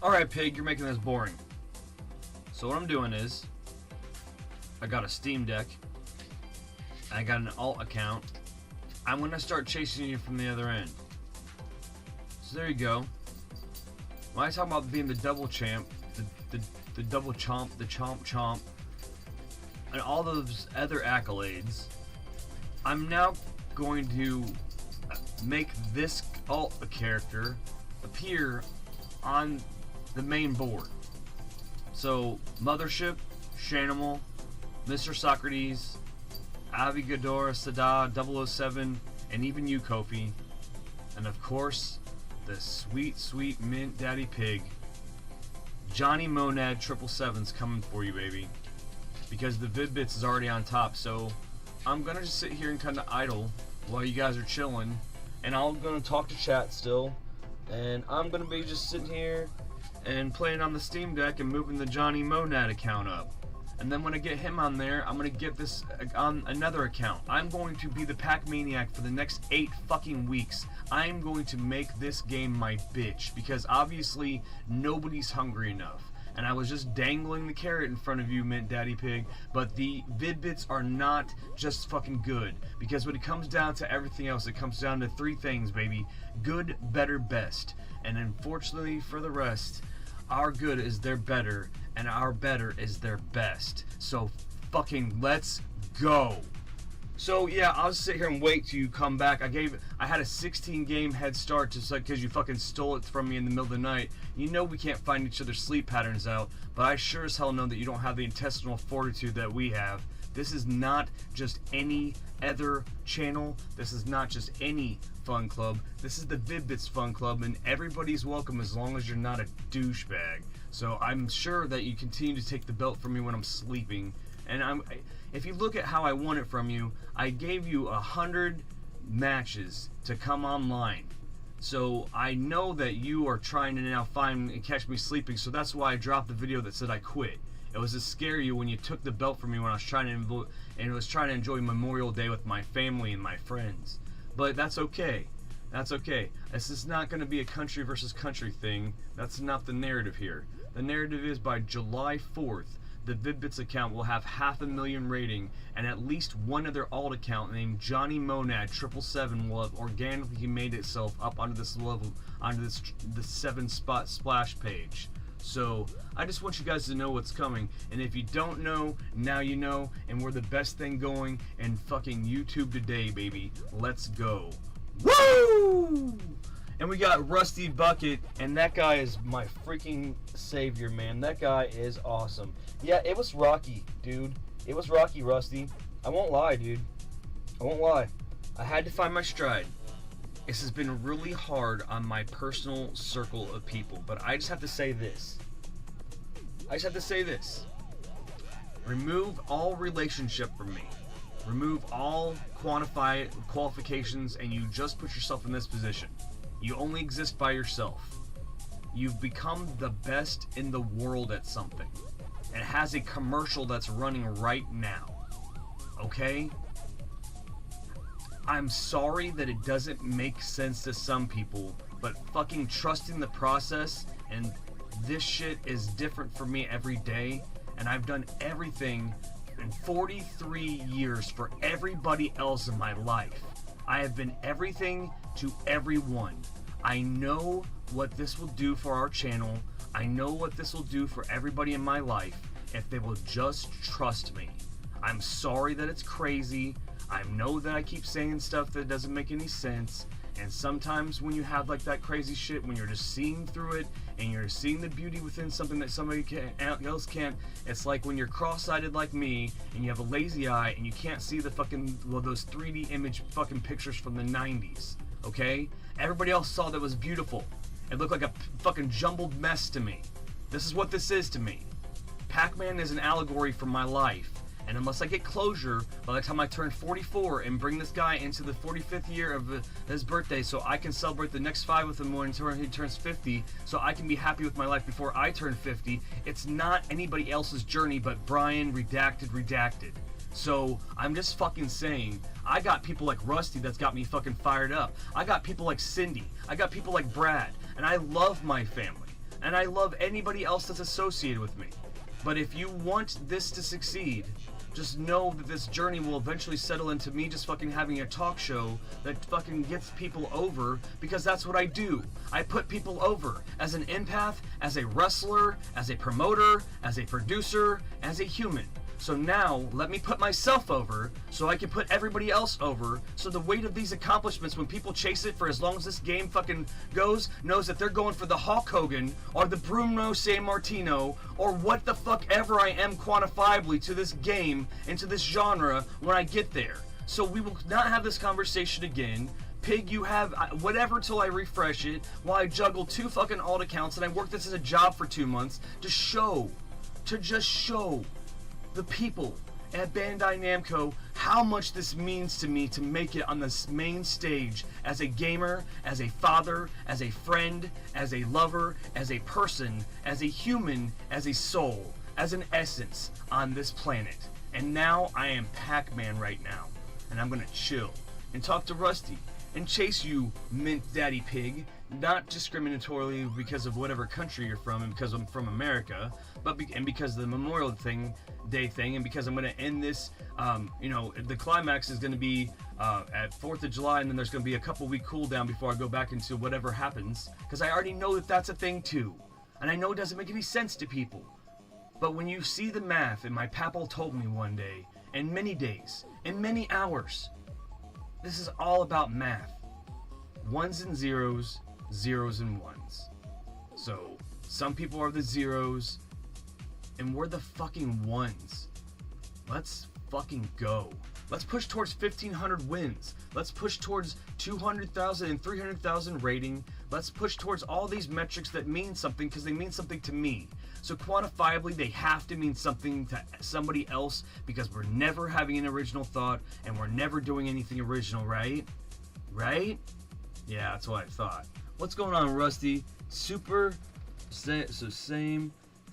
Alright, Pig, you're making this boring. So what I'm doing is, I got a Steam Deck, I got an alt account. I'm going to start chasing you from the other end. So there you go. When I talk about being the double champ, the double chomp, the chomp, and all those other accolades, I'm now going to make this alt character appear on the main board. So Mothership, Shanimal, Mr. Socrates, Avigador, Sada, 007, and even you, Kofi. And of course, the sweet, sweet MintDaddyPig. Johnny Monad 777's coming for you, baby. Because the Vid-Bits is already on top, so I'm gonna just sit here and kinda idle while you guys are chilling. And I'm gonna talk to chat still. And I'm gonna be just sitting here and playing on the Steam Deck and moving the Johnny Monad account up. And then when I get him on there, I'm gonna get this on another account. I'm going to be the Pac-Maniac for the next 8 fucking weeks. I'm going to make this game my bitch, because obviously nobody's hungry enough. And I was just dangling the carrot in front of you, MintDaddyPig, but the Vid-Bits are not just fucking good. Because when it comes down to everything else, it comes down to 3 things, baby. Good, better, best. And unfortunately for the rest, our good is their better, and our better is their best. So fucking let's go. So yeah, I'll just sit here and wait till you come back. I had a 16 game head start just like because you fucking stole it from me in the middle of the night. You know we can't find each other's sleep patterns out, but I sure as hell know that you don't have the intestinal fortitude that we have. This is not just any other channel. This is not just any fun club. This is the Vid-Bits fun club, and everybody's welcome as long as you're not a douchebag. So I'm sure that you continue to take the belt from me when I'm sleeping. And if you look at how I won it from you, I gave you 100 matches to come online. So I know that you are trying to now find and catch me sleeping, so that's why I dropped the video that said I quit. It was to scare you when you took the belt from me when I was trying to enjoy Memorial Day with my family and my friends. But that's okay. That's okay. This is not going to be a country versus country thing. That's not the narrative here. The narrative is by July 4th, the Vid-Bits account will have 500,000 rating, and at least one other alt account named Johnny Monad 777 will have organically made itself up onto this level, onto this 7-spot splash page. So I just want you guys to know what's coming, and if you don't know, now you know, and we're the best thing going in fucking YouTube today, baby. Let's go. Woo! And we got Rusty Bucket, and that guy is my freaking savior, man. That guy is awesome. Yeah, it was rocky, dude. It was rocky, Rusty. I won't lie, dude. I won't lie. I had to find my stride. This has been really hard on my personal circle of people, but I just have to say this. Remove all relationship from me. Remove all qualifications, and you just put yourself in this position. You only exist by yourself. You've become the best in the world at something. It has a commercial that's running right now. Okay? I'm sorry that it doesn't make sense to some people, but fucking trusting the process, and this shit is different for me every day, and I've done everything in 43 years for everybody else in my life. I have been everything to everyone. I know what this will do for our channel. I know what this will do for everybody in my life if they will just trust me. I'm sorry that it's crazy. I know that I keep saying stuff that doesn't make any sense, and sometimes when you have like that crazy shit, when you're just seeing through it and you're seeing the beauty within something that somebody else can't, it's like when you're cross-eyed like me and you have a lazy eye and you can't see the fucking, well, those 3D image fucking pictures from the 90s, okay? Everybody else saw that was beautiful. It looked like a fucking jumbled mess to me. This is what this is to me. Pac-Man is an allegory for my life. And unless I get closure by the time I turn 44 and bring this guy into the 45th year of his birthday so I can celebrate the next 5 with him when he turns 50, so I can be happy with my life before I turn 50, it's not anybody else's journey but Brian redacted. So I'm just fucking saying, I got people like Rusty that's got me fucking fired up. I got people like Cindy. I got people like Brad. And I love my family. And I love anybody else that's associated with me. But if you want this to succeed, just know that this journey will eventually settle into me just fucking having a talk show that fucking gets people over, because that's what I do. I put people over as an empath, as a wrestler, as a promoter, as a producer, as a human. So now, let me put myself over so I can put everybody else over, so the weight of these accomplishments, when people chase it for as long as this game fucking goes, knows that they're going for the Hulk Hogan or the Bruno Sammartino or what the fuck ever I am quantifiably to this game and to this genre when I get there. So we will not have this conversation again. Pig, you have whatever till I refresh it, while I juggle 2 fucking alt accounts and I work this as a job for 2 months to just show the people at Bandai Namco how much this means to me to make it on this main stage as a gamer, as a father, as a friend, as a lover, as a person, as a human, as a soul, as an essence on this planet. And now I am Pac-Man right now, and I'm gonna chill and talk to Rusty and chase you, MintDaddyPig, not discriminatorily because of whatever country you're from and because I'm from America, but because of the Memorial Day thing, and because I'm going to end this, the climax is going to be at 4th of July, and then there's going to be a couple week cool down before I go back into whatever happens, because I already know that that's a thing too, and I know it doesn't make any sense to people. But when you see the math, and my papal told me one day, and many days, and many hours, this is all about math. Ones and zeros, zeros and ones. So, some people are the zeros, and we're the fucking ones. Let's fucking go. Let's push towards 1,500 wins. Let's push towards 200,000 and 300,000 rating. Let's push towards all these metrics that mean something, because they mean something to me. So quantifiably, they have to mean something to somebody else, because we're never having an original thought, and we're never doing anything original, right? Right? Yeah, that's what I thought. What's going on, Rusty? Same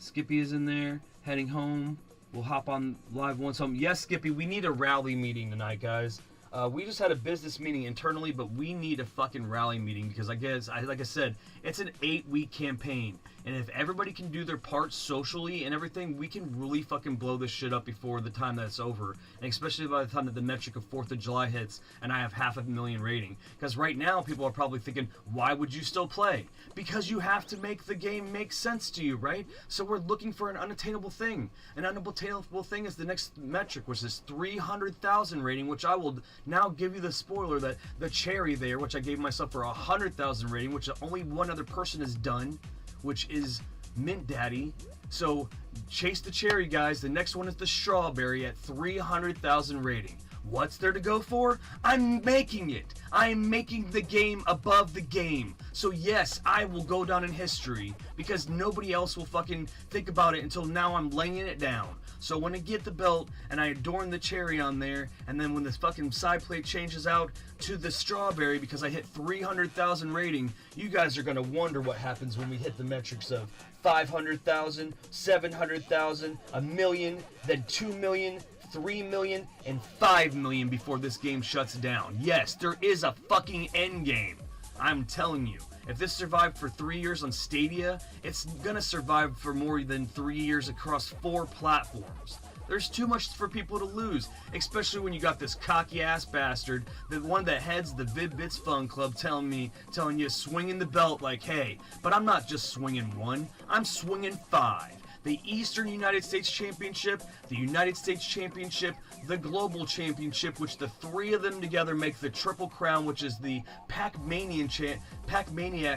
Skippy is in there, heading home. We'll hop on live once home. Yes, Skippy, we need a rally meeting tonight, guys. We just had a business meeting internally, but we need a fucking rally meeting because like I said, it's an 8-week campaign. And if everybody can do their part socially and everything, we can really fucking blow this shit up before the time that it's over. And especially by the time that the metric of 4th of July hits and I have 500,000 rating. Because right now, people are probably thinking, why would you still play? Because you have to make the game make sense to you, right? So we're looking for an unattainable thing. An unattainable thing is the next metric, which is 300,000 rating, which I will now give you the spoiler that the cherry there, which I gave myself for 100,000 rating, which only one other person has done, which is MintDaddy. So chase the cherry, guys. The next one is the strawberry at 300,000 rating. What's there to go for? I'm making it. I'm making the game above the game. So yes, I will go down in history because nobody else will fucking think about it until now I'm laying it down. So when I get the belt and I adorn the cherry on there, and then when this fucking side plate changes out to the strawberry because I hit 300,000 rating, you guys are gonna wonder what happens when we hit the metrics of 500,000, 700,000, a million, then 2 million, 3 million, and 5 million before this game shuts down. Yes, there is a fucking end game. I'm telling you. If this survived for 3 years on Stadia, it's gonna survive for more than 3 years across 4 platforms. There's too much for people to lose, especially when you got this cocky ass bastard, the one that heads the Vid-Bits Fun Club, telling you swinging the belt like, hey, but I'm not just swinging one, I'm swinging 5. The Eastern United States Championship, the United States Championship, the Global Championship, which the 3 of them together make the Triple Crown, which is the Pac-Maniac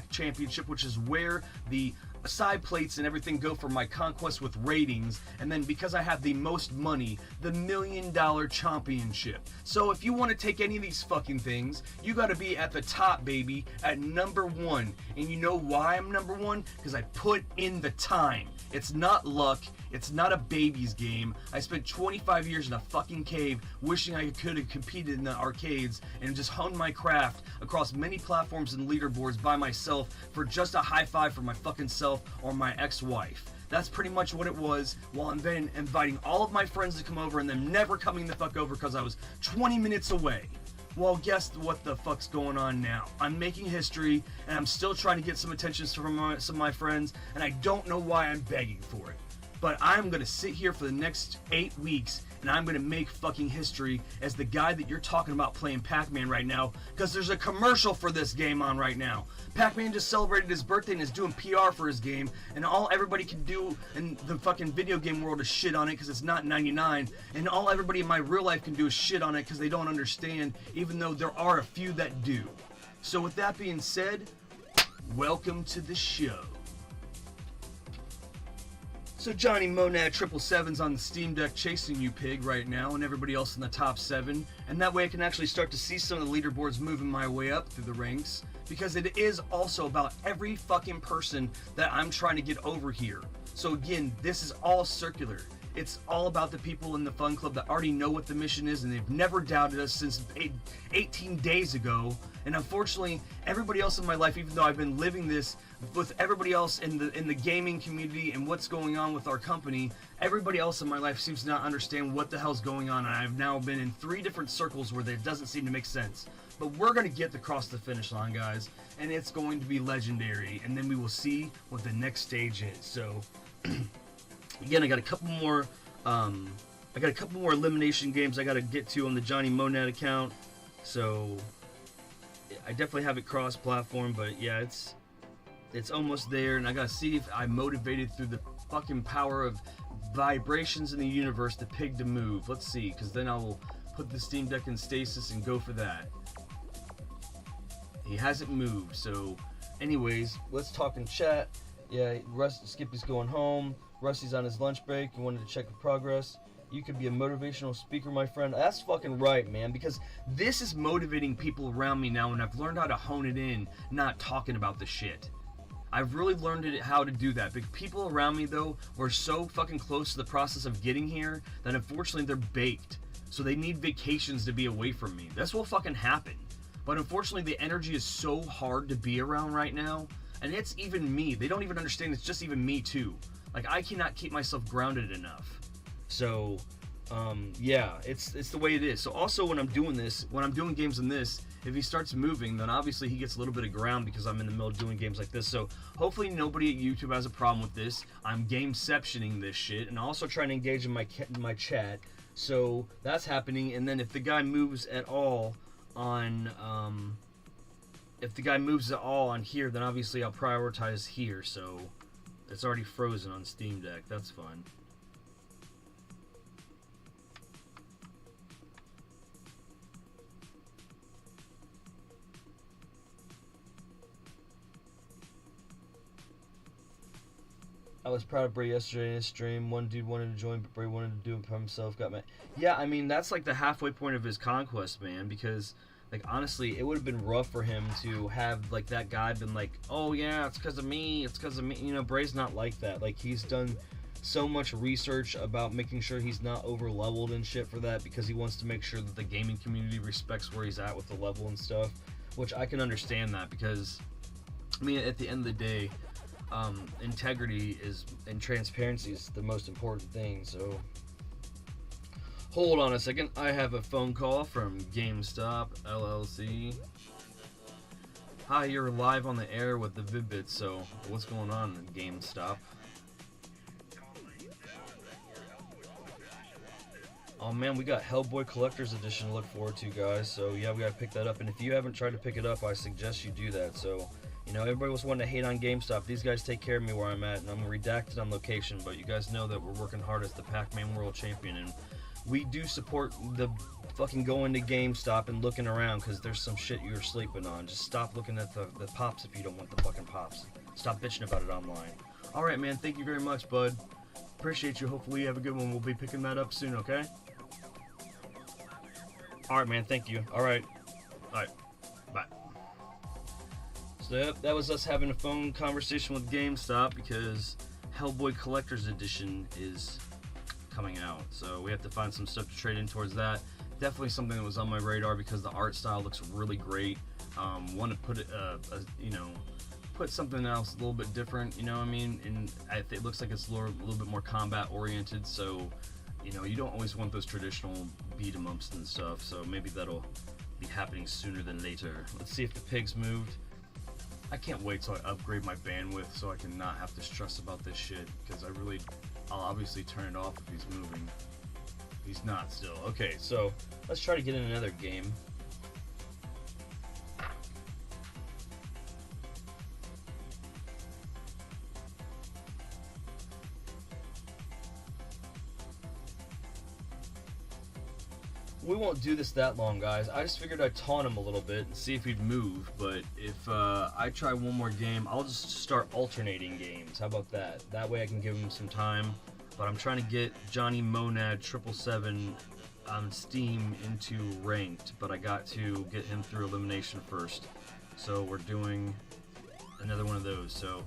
Championship, which is where the side plates and everything go for my conquest with ratings, and then because I have the most money, the $1 million championship. So if you want to take any of these fucking things, you got to be at the top, baby, at number 1. And you know why I'm number 1? Because I put in the time. It's not luck. It's not a baby's game. I spent 25 years in a fucking cave wishing I could have competed in the arcades and just honed my craft across many platforms and leaderboards by myself for just a high five for my fucking self or my ex-wife. That's pretty much what it was, while I'm then inviting all of my friends to come over and them never coming the fuck over because I was 20 minutes away. Well, guess what the fuck's going on now? I'm making history, and I'm still trying to get some attention from some of my friends, and I don't know why I'm begging for it. But I'm gonna sit here for the next 8 weeks, and I'm gonna make fucking history as the guy that you're talking about playing Pac-Man right now, because there's a commercial for this game on right now. Pac-Man just celebrated his birthday and is doing PR for his game, and all everybody can do in the fucking video game world is shit on it because it's not 99, and all everybody in my real life can do is shit on it because they don't understand, even though there are a few that do. So with that being said, welcome to the show. So Johnny Monad 777's on the Steam Deck chasing you, Pig, right now, and everybody else in the top 7. And that way I can actually start to see some of the leaderboards moving my way up through the ranks. Because it is also about every fucking person that I'm trying to get over here. So again, this is all circular. It's all about the people in the fun club that already know what the mission is, and they've never doubted us since 18 days ago. And unfortunately, everybody else in my life, even though I've been living this with everybody else in the gaming community and what's going on with our company, everybody else in my life seems to not understand what the hell's going on. And I've now been in 3 different circles where it doesn't seem to make sense. But we're going to get across the finish line, guys, and it's going to be legendary. And then we will see what the next stage is. So, again, I got a couple more elimination games I got to get to on the Johnny Monad account. So I definitely have it cross-platform, but yeah, it's almost there, and I gotta see if I'm motivated through the fucking power of vibrations in the universe to Pig to move. Let's see, because then I will put the Steam Deck in stasis and go for that. He hasn't moved, so anyways, let's talk in chat. Yeah, Skippy's going home. Rusty's on his lunch break. You wanted to check the progress. You could be a motivational speaker, my friend. That's fucking right, man, because this is motivating people around me now, and I've learned how to hone it in, not talking about the shit. I've really learned how to do that. But people around me, though, were so fucking close to the process of getting here that unfortunately they're baked. So they need vacations to be away from me. That's what fucking happened. But unfortunately, the energy is so hard to be around right now. And it's even me. They don't even understand it's just even me, too. Like, I cannot keep myself grounded enough. So, yeah, it's the way it is. So also when I'm doing this, when I'm doing games in this, if he starts moving, then obviously he gets a little bit of ground because I'm in the middle of doing games like this. So hopefully nobody at YouTube has a problem with this. I'm gameceptioning this shit and also trying to engage in my chat. So that's happening. And then if the guy moves at all on here, then obviously I'll prioritize here. So it's already frozen on Steam Deck. That's fine. I was proud of Bray yesterday in his stream. One dude wanted to join, but Bray wanted to do it by himself. Got mad. Yeah, I mean, that's like the halfway point of his conquest, man. Because, like, honestly, it would have been rough for him to have, like, that guy been like, oh, yeah, it's because of me. It's because of me. You know, Bray's not like that. Like, he's done so much research about making sure he's not over-leveled and shit for that because he wants to make sure that the gaming community respects where he's at with the level and stuff. Which I can understand that because, I mean, at the end of the day, integrity and transparency is the most important thing. So hold on a second, I have a phone call from GameStop LLC. Hi, you're live on the air with the Vid-Bits, so what's going on at GameStop? Oh man, we got Hellboy Collector's Edition to look forward to, guys, so yeah, we gotta pick that up. And if you haven't tried to pick it up, I suggest you do that. So, you know, everybody was wanting to hate on GameStop. These guys take care of me where I'm at, and I'm redacted on location, but you guys know that we're working hard as the Pac-Man World Champion, and we do support the fucking going to GameStop and looking around, because there's some shit you're sleeping on. Just stop looking at the pops if you don't want the fucking pops. Stop bitching about it online. Alright, man, thank you very much, bud. Appreciate you. Hopefully you have a good one. We'll be picking that up soon, okay? Alright, man, thank you. Alright. Alright. Bye. So that was us having a phone conversation with GameStop because Hellboy Collector's Edition is coming out. So we have to find some stuff to trade in towards that. Definitely something that was on my radar because the art style looks really great. Want to put it, you know, put something else a little bit different, you know what I mean? And it looks like it's a little bit more combat oriented. So, you know, you don't always want those traditional beat 'em ups and stuff. So maybe that'll be happening sooner than later. Let's see if the pigs moved. I can't wait till I upgrade my bandwidth so I can not have to stress about this shit, because I'll obviously turn it off if he's moving. He's not still. Okay, so let's try to get in another game. We won't do this that long, guys. I just figured I'd taunt him a little bit and see if he'd move, but if I try one more game, I'll just start alternating games. How about that? That way I can give him some time. But I'm trying to get Johnny Monad 777 on Steam into ranked, but I got to get him through elimination first. So we're doing another one of those. So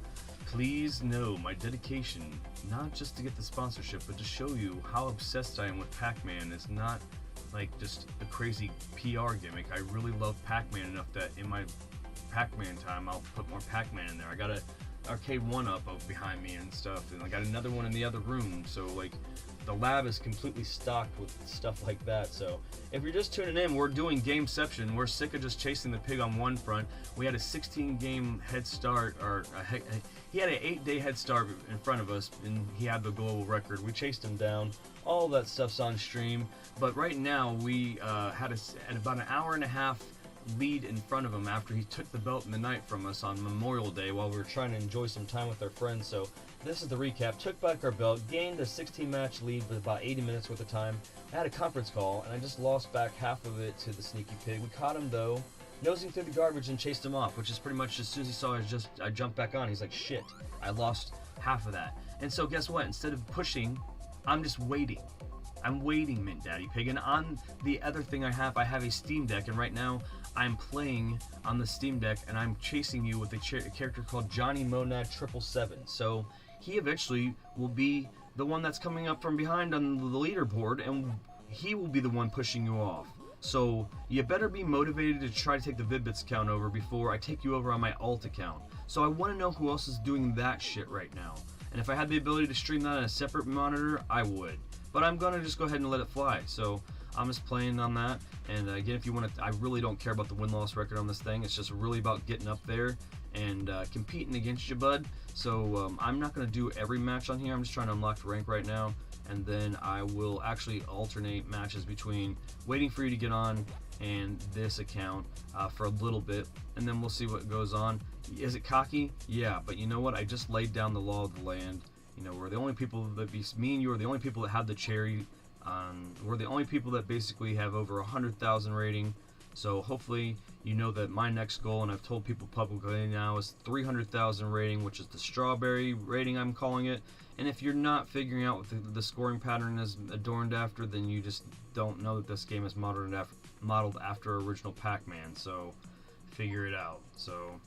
please know my dedication, not just to get the sponsorship, but to show you how obsessed I am with Pac-Man. It's not like just a crazy PR gimmick. I really love Pac-Man enough that in my Pac-Man time I'll put more Pac-Man in there. I got a arcade 1-up behind me and stuff, and I got another one in the other room, so like the lab is completely stocked with stuff like that. So if you're just tuning in, we're doing Gameception. We're sick of just chasing the pig on one front. We had a 16 game head start, or he had an 8-day head start in front of us, and he had the global record. We chased him down. All that stuff's on stream, but right now we had about an hour and a half lead in front of him after he took the belt in the night from us on Memorial Day while we were trying to enjoy some time with our friends. So this is the recap. Took back our belt, gained a 16 match lead with about 80 minutes worth of time. I had a conference call and I just lost back half of it to the sneaky pig. We caught him though, nosing through the garbage, and chased him off, which is pretty much as soon as he saw I jumped back on. He's like, shit, I lost half of that. And so guess what? Instead of pushing, I'm just waiting. I'm waiting, MintDaddyPig. And on the other thing I have a Steam Deck, and right now I'm playing on the Steam Deck, and I'm chasing you with a character called Johnny Monad 777. So he eventually will be the one that's coming up from behind on the leaderboard, and he will be the one pushing you off. So you better be motivated to try to take the Vid-Bits account over before I take you over on my alt account. So I want to know who else is doing that shit right now. And if I had the ability to stream that on a separate monitor, I would. But I'm gonna just go ahead and let it fly. So I'm just playing on that. And again, if you want to, I really don't care about the win-loss record on this thing. It's just really about getting up there and competing against you, bud. So I'm not going to do every match on here. I'm just trying to unlock the rank right now. And then I will actually alternate matches between waiting for you to get on and this account for a little bit. And then we'll see what goes on. Is it cocky? Yeah, but you know what? I just laid down the law of the land. You know, we're the only people that me and you are the only people that have the cherry. We're the only people that basically have over 100,000 rating. So hopefully you know that my next goal, and I've told people publicly now, is 300,000 rating, which is the strawberry rating I'm calling it. And if you're not figuring out what the scoring pattern is adorned after, then you just don't know that this game is modeled after original Pac-Man. So figure it out. So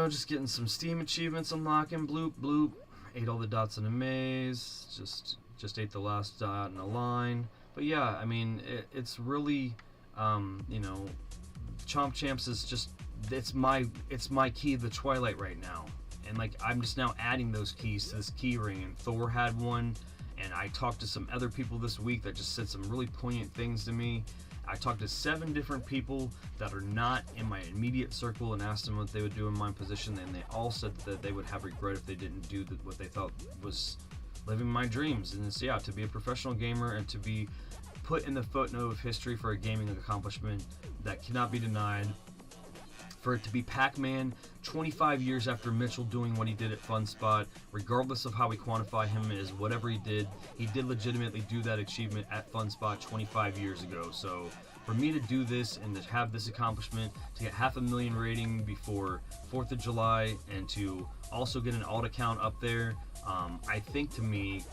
just getting some Steam achievements unlocking. Bloop bloop. Ate all the dots in a maze. Just ate the last dot in a line. But yeah, I mean, it's really, you know, Chomp Champs is just, it's my key to the Twilight right now. And like, I'm just now adding those keys to this key ring. And Thor had one, and I talked to some other people this week that just said some really poignant things to me. I talked to 7 different people that are not in my immediate circle and asked them what they would do in my position, and they all said that they would have regret if they didn't do what they thought was living my dreams. And it's, yeah, to be a professional gamer and to be put in the footnote of history for a gaming accomplishment that cannot be denied. For it to be Pac-Man 25 years after Mitchell doing what he did at Fun Spot, regardless of how we quantify him as whatever he did legitimately do that achievement at Fun Spot 25 years ago. So for me to do this and to have this accomplishment, to get 500,000 rating before 4th of July, and to also get an alt account up there, I think to me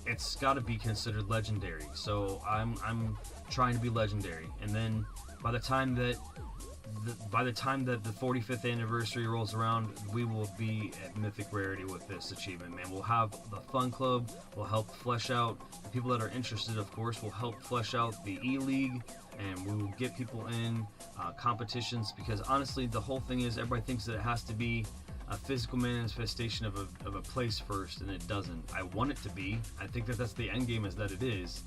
it's got to be considered legendary. So I'm trying to be legendary, and then by the time that the 45th anniversary rolls around, we will be at mythic rarity with this achievement, man. We'll have the fun club, we'll help flesh out the people that are interested, of course. We'll help flesh out the E-League, and we will get people in competitions, because honestly the whole thing is everybody thinks that it has to be a physical manifestation of a place first, and it doesn't. I want it to be. I think that that's the end game, is that it is.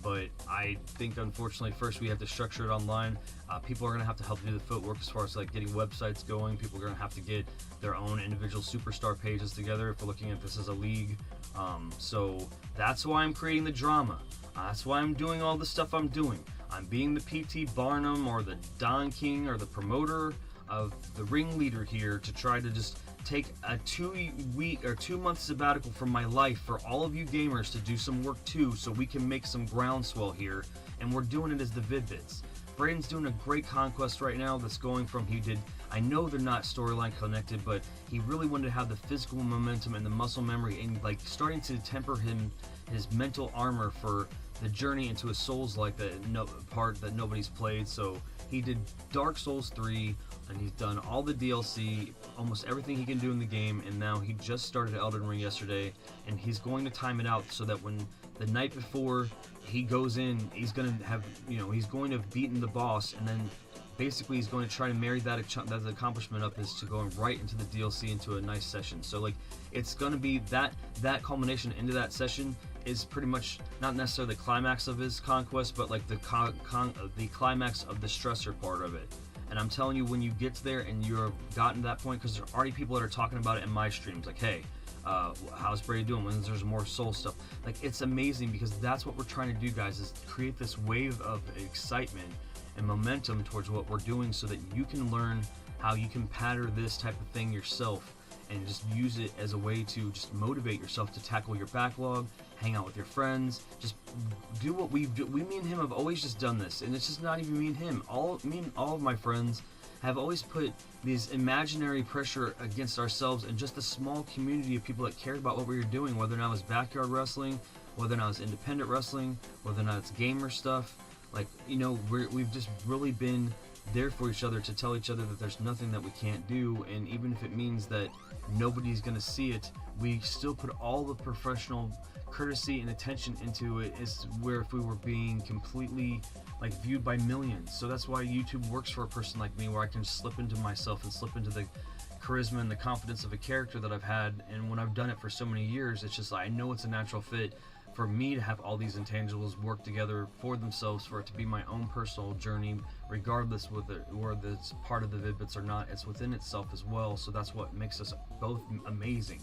But I think, unfortunately, first we have to structure it online. People are going to have to help do the footwork as far as like getting websites going. People are going to have to get their own individual superstar pages together if we're looking at this as a league. So that's why I'm creating the drama. That's why I'm doing all the stuff I'm doing. I'm being the PT Barnum or the Don King or the promoter of the ringleader here to try to just take a 2-week or 2-month sabbatical from my life for all of you gamers to do some work too, so we can make some groundswell here. And we're doing it as the Vid-Bits. Braden's doing a great conquest right now that's going from, I know they're not storyline connected, but he really wanted to have the physical momentum and the muscle memory, and like starting to temper his mental armor for the journey into a Souls-like part that nobody's played. So he did Dark Souls 3, and he's done all the DLC, almost everything he can do in the game, and now he just started Elden Ring yesterday, and he's going to time it out so that when the night before he goes in, he's going to have, he's going to have beaten the boss, and then basically he's going to try to marry that accomplishment up is to going right into the DLC into a nice session. So like, it's going to be that culmination into that session is pretty much not necessarily the climax of his conquest, but like the climax of the stressor part of it. And I'm telling you, when you get there and you've gotten to that point, because there are already people that are talking about it in my streams, like, hey, how's Brady doing when there's more soul stuff? Like, it's amazing, because that's what we're trying to do, guys, is create this wave of excitement and momentum towards what we're doing, so that you can learn how you can pattern this type of thing yourself and just use it as a way to just motivate yourself to tackle your backlog, hang out with your friends, just do what we do. Me and him have always just done this, and it's just not even me and him. Me and all of my friends have always put these imaginary pressure against ourselves and just the small community of people that cared about what we were doing, whether or not it was backyard wrestling, whether or not it's independent wrestling, whether or not it's gamer stuff. Like, we've just really been there for each other to tell each other that there's nothing that we can't do, and even if it means that nobody's going to see it, we still put all the professional courtesy and attention into it, is where if we were being completely like viewed by millions. So that's why YouTube works for a person like me, where I can slip into myself and slip into the charisma and the confidence of a character that I've had, and when I've done it for so many years, it's just like I know it's a natural fit for me to have all these intangibles work together for themselves, for it to be my own personal journey, regardless whether it's part of the Vid-Bits or not. It's within itself as well. So that's what makes us both amazing,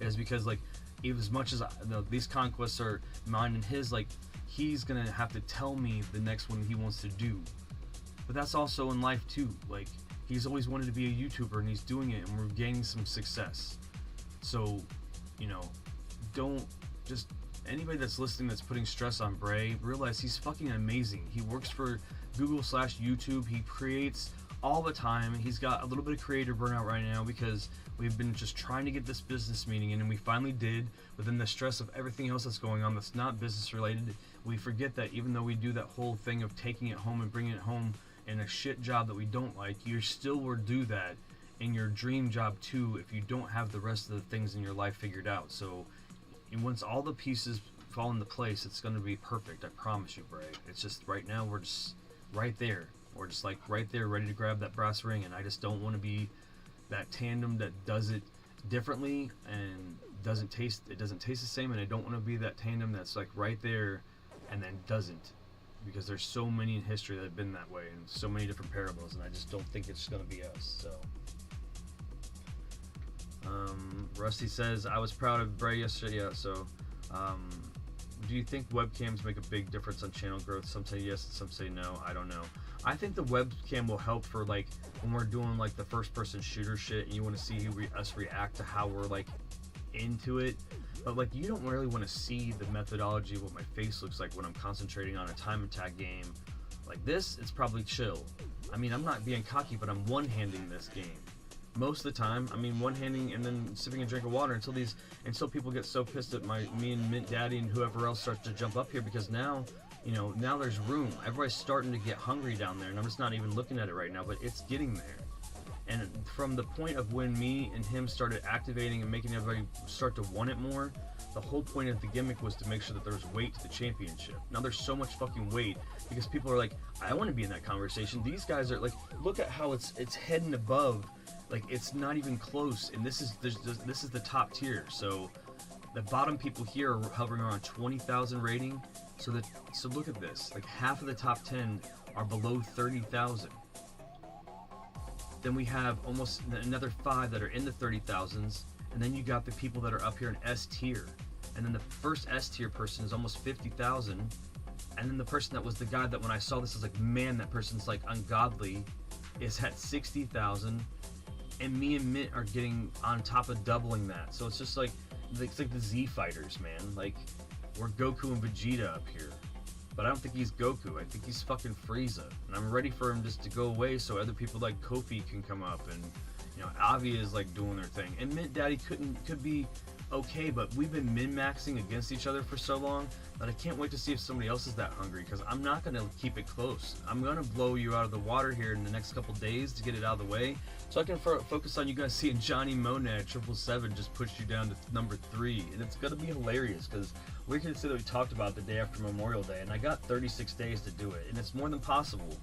is because like as much as these conquests are mine and his, like he's gonna have to tell me the next one he wants to do. But that's also in life too. Like he's always wanted to be a YouTuber and he's doing it, and we're gaining some success. So, you know, don't just anybody that's listening that's putting stress on Bray, realize he's fucking amazing. He works for Google/YouTube. He creates all the time. He's got a little bit of creator burnout right now because we've been just trying to get this business meeting in, and we finally did. But then the stress of everything else that's going on that's not business related, we forget that even though we do that whole thing of taking it home and bringing it home in a shit job that we don't like, you still will do that in your dream job too if you don't have the rest of the things in your life figured out. So once all the pieces fall into place, it's going to be perfect. I promise you, Bray. It's just right now we're just right there. We're just like right there, ready to grab that brass ring, and I just don't want to be that tandem that does it differently and doesn't taste the same, and I don't want to be that tandem that's like right there and then doesn't, because there's so many in history that have been that way and so many different parables, and I just don't think it's going to be us. So Rusty says, I was proud of Bray yesterday. Yeah, so do you think webcams make a big difference on channel growth? Some say yes, some say no. I don't know. I think the webcam will help for like when we're doing like the first person shooter shit and you want to see us react to how we're like into it. But like you don't really want to see the methodology of what my face looks like when I'm concentrating on a time attack game. Like this, it's probably chill. I mean, I'm not being cocky, but I'm one-handing this game. Most of the time, I mean, one-handing and then sipping a drink of water until people get so pissed at me and Mint Daddy and whoever else starts to jump up here, because now, you know, now there's room. Everybody's starting to get hungry down there, and I'm just not even looking at it right now, but it's getting there. And from the point of when me and him started activating and making everybody start to want it more, the whole point of the gimmick was to make sure that there was weight to the championship. Now there's so much fucking weight because people are like, I want to be in that conversation. These guys are like, look at how it's heading above. Like it's not even close, and this is the top tier. So the bottom people here are hovering around 20,000 rating. So look at this. Like half of the top 10 are below 30,000. Then we have almost another 5 that are in the 30,000s, and then you got the people that are up here in S tier, and then the first S tier person is almost 50,000, and then the person that was the guy that when I saw this I was like, man, that person's like ungodly, is at 60,000. And me and Mint are getting on top of doubling that. So it's just like, it's like the Z fighters, man. Like, we're Goku and Vegeta up here. But I don't think he's Goku. I think he's fucking Frieza. And I'm ready for him just to go away so other people like Kofi can come up. And, you know, Avi is like doing their thing. And Mint Daddy could be okay, but we've been min-maxing against each other for so long that I can't wait to see if somebody else is that hungry, because I'm not going to keep it close. I'm going to blow you out of the water here in the next couple days to get it out of the way, so I can focus on you guys seeing Johnny Monad 777 just push you down to number 3, and it's going to be hilarious, because we can say that we talked about the day after Memorial Day, and I got 36 days to do it, and it's more than possible.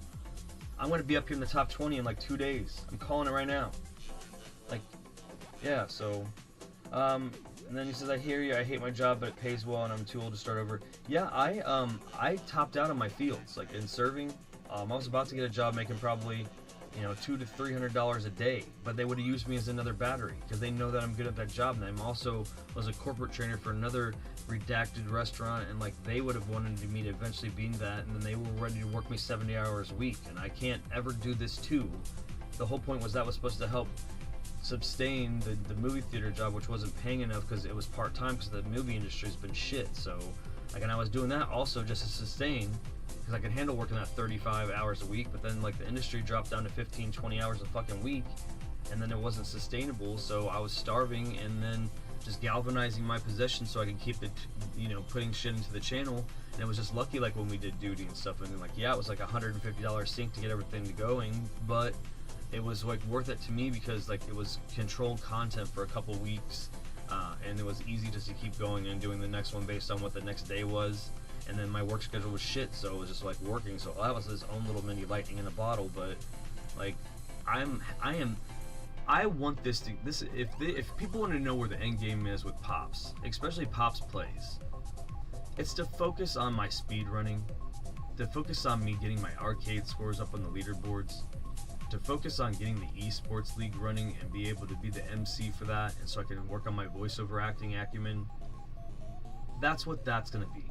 I'm going to be up here in the top 20 in like 2 days. I'm calling it right now. Like, yeah, so... and then he says, I hear you, I hate my job, but it pays well and I'm too old to start over. Yeah, I topped out on my fields, like in serving. I was about to get a job making probably, you know, $200 to $300 a day, but they would have used me as another battery because they know that I'm good at that job. And I also was a corporate trainer for another redacted restaurant, and like they would have wanted me to eventually be that, and then they were ready to work me 70 hours a week, and I can't ever do this too. The whole point was that was supposed to help sustain the movie theater job, which wasn't paying enough because it was part-time because the movie industry's been shit. So like, and I was doing that also just to sustain, because I could handle working that 35 hours a week, but then like the industry dropped down to 15-20 hours a fucking week, and then it wasn't sustainable, so I was starving and then just galvanizing my possession so I could keep it, you know, putting shit into the channel. And it was just lucky, like when we did duty and stuff, and then like, yeah, it was like $150 sync to get everything going, but it was like worth it to me because like it was controlled content for a couple weeks, and it was easy just to keep going and doing the next one based on what the next day was. And then my work schedule was shit, so it was just like working. So that was his own little mini lightning in a bottle. But like, I am I want this if people want to know where the end game is with Pops, especially Pops plays, it's to focus on my speed running, to focus on me getting my arcade scores up on the leaderboards, to focus on getting the esports league running and be able to be the MC for that, and so I can work on my voiceover acting acumen. That's what that's gonna be.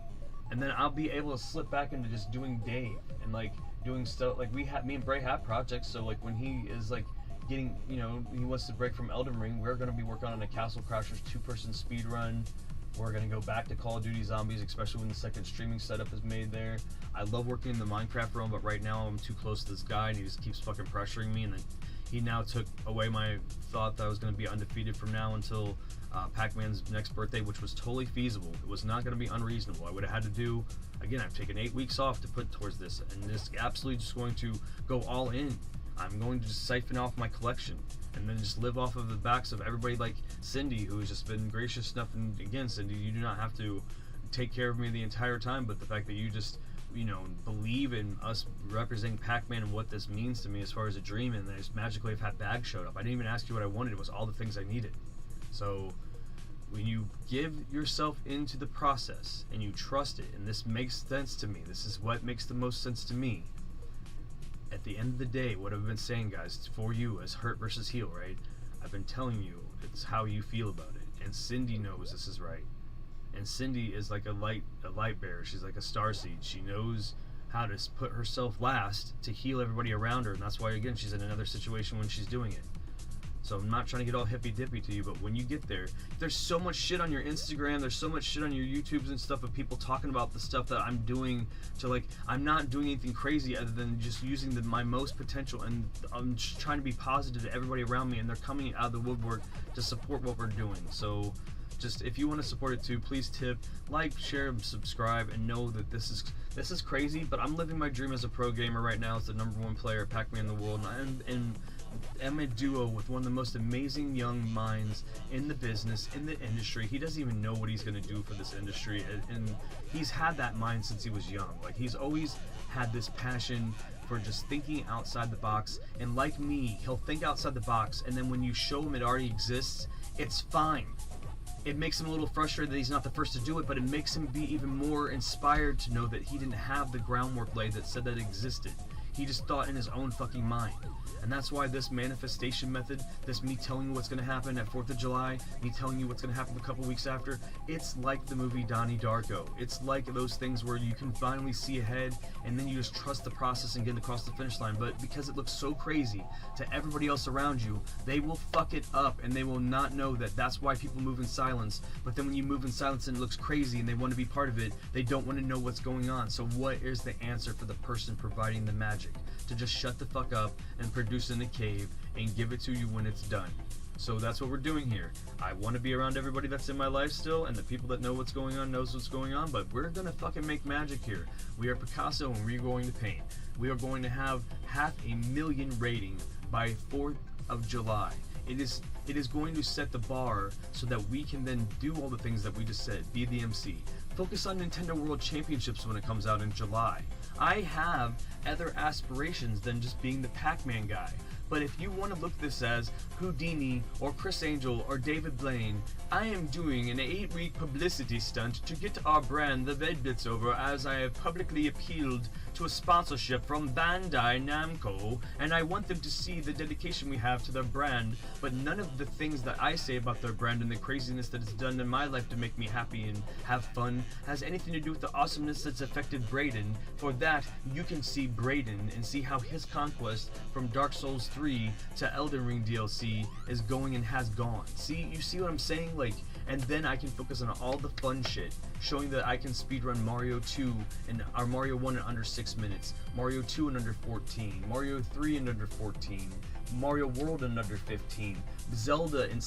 And then I'll be able to slip back into just doing Dave and like doing stuff like me and Bray have projects, so like when he is like getting, you know, he wants to break from Elden Ring, we're gonna be working on a Castle Crashers 2-person speed run. We're gonna go back to Call of Duty Zombies, especially when the second streaming setup is made there. I love working in the Minecraft realm, but right now I'm too close to this guy and he just keeps fucking pressuring me, and then he now took away my thought that I was gonna be undefeated from now until Pac-Man's next birthday, which was totally feasible. It was not gonna be unreasonable. I would have had to do, again, I've taken 8 weeks off to put towards this, and this absolutely just going to go all in. I'm going to just siphon off my collection and then just live off of the backs of everybody like Cindy, who has just been gracious enough. And again, Cindy, you do not have to take care of me the entire time, but the fact that you just, you know, believe in us representing Pac-Man and what this means to me as far as a dream, and then just magically have had bags showed up. I didn't even ask you what I wanted. It was all the things I needed. So when you give yourself into the process and you trust it, and this makes sense to me, this is what makes the most sense to me. At the end of the day, what I've been saying, guys, for you as hurt versus heal, right? I've been telling you it's how you feel about it, and Cindy knows this is right. And Cindy is like a light bearer. She's like a starseed. She knows how to put herself last to heal everybody around her, and that's why, again, she's in another situation when she's doing it. So I'm not trying to get all hippy-dippy to you, but when you get there, there's so much shit on your Instagram, there's so much shit on your YouTubes and stuff of people talking about the stuff that I'm doing to, like, I'm not doing anything crazy other than just using my most potential, and I'm just trying to be positive to everybody around me, and they're coming out of the woodwork to support what we're doing. So just, if you want to support it too, please tip, like, share, subscribe, and know that this is crazy, but I'm living my dream as a pro gamer right now as the #1 player, Pac-Man in the world, and I'm a duo with one of the most amazing young minds in the business, in the industry. He doesn't even know what he's going to do for this industry, and he's had that mind since he was young. Like, he's always had this passion for just thinking outside the box, and like me, he'll think outside the box, and then when you show him it already exists, it's fine. It makes him a little frustrated that he's not the first to do it, but it makes him be even more inspired to know that he didn't have the groundwork laid that said that it existed. He just thought in his own fucking mind. And that's why this manifestation method, this me telling you what's going to happen at 4th of July, me telling you what's going to happen a couple weeks after, it's like the movie Donnie Darko. It's like those things where you can finally see ahead, and then you just trust the process and get across the finish line. But because it looks so crazy to everybody else around you, they will fuck it up, and they will not know that that's why people move in silence. But then when you move in silence and it looks crazy and they want to be part of it, they don't want to know what's going on. So what is the answer for the person providing the magic? To just shut the fuck up and produce in a cave and give it to you when it's done. So that's what we're doing here. I want to be around everybody that's in my life still, and the people that know what's going on knows what's going on, but we're gonna fucking make magic here. We are Picasso and we're going to paint. We are going to have 500,000 rating by 4th of July. It is going to set the bar so that we can then do all the things that we just said, be the MC. Focus on Nintendo World Championships when it comes out in July. I have other aspirations than just being the Pac-Man guy. But if you want to look this as Houdini or Chris Angel or David Blaine, I am doing an 8-week publicity stunt to get our brand, the Vid-Bits, over, as I have publicly appealed to a sponsorship from Bandai Namco, and I want them to see the dedication we have to their brand, but none of the things that I say about their brand and the craziness that it's done in my life to make me happy and have fun has anything to do with the awesomeness that's affected Braden. For that, you can see Braden and see how his conquest from Dark Souls 3 to Elden Ring DLC is going and has gone. See, you see what I'm saying? Like, and then I can focus on all the fun shit, showing that I can speedrun Mario 2 and or Mario 1 in under 6 minutes, Mario 2 in under 14, Mario 3 in under 14, Mario World in under 15, Zelda in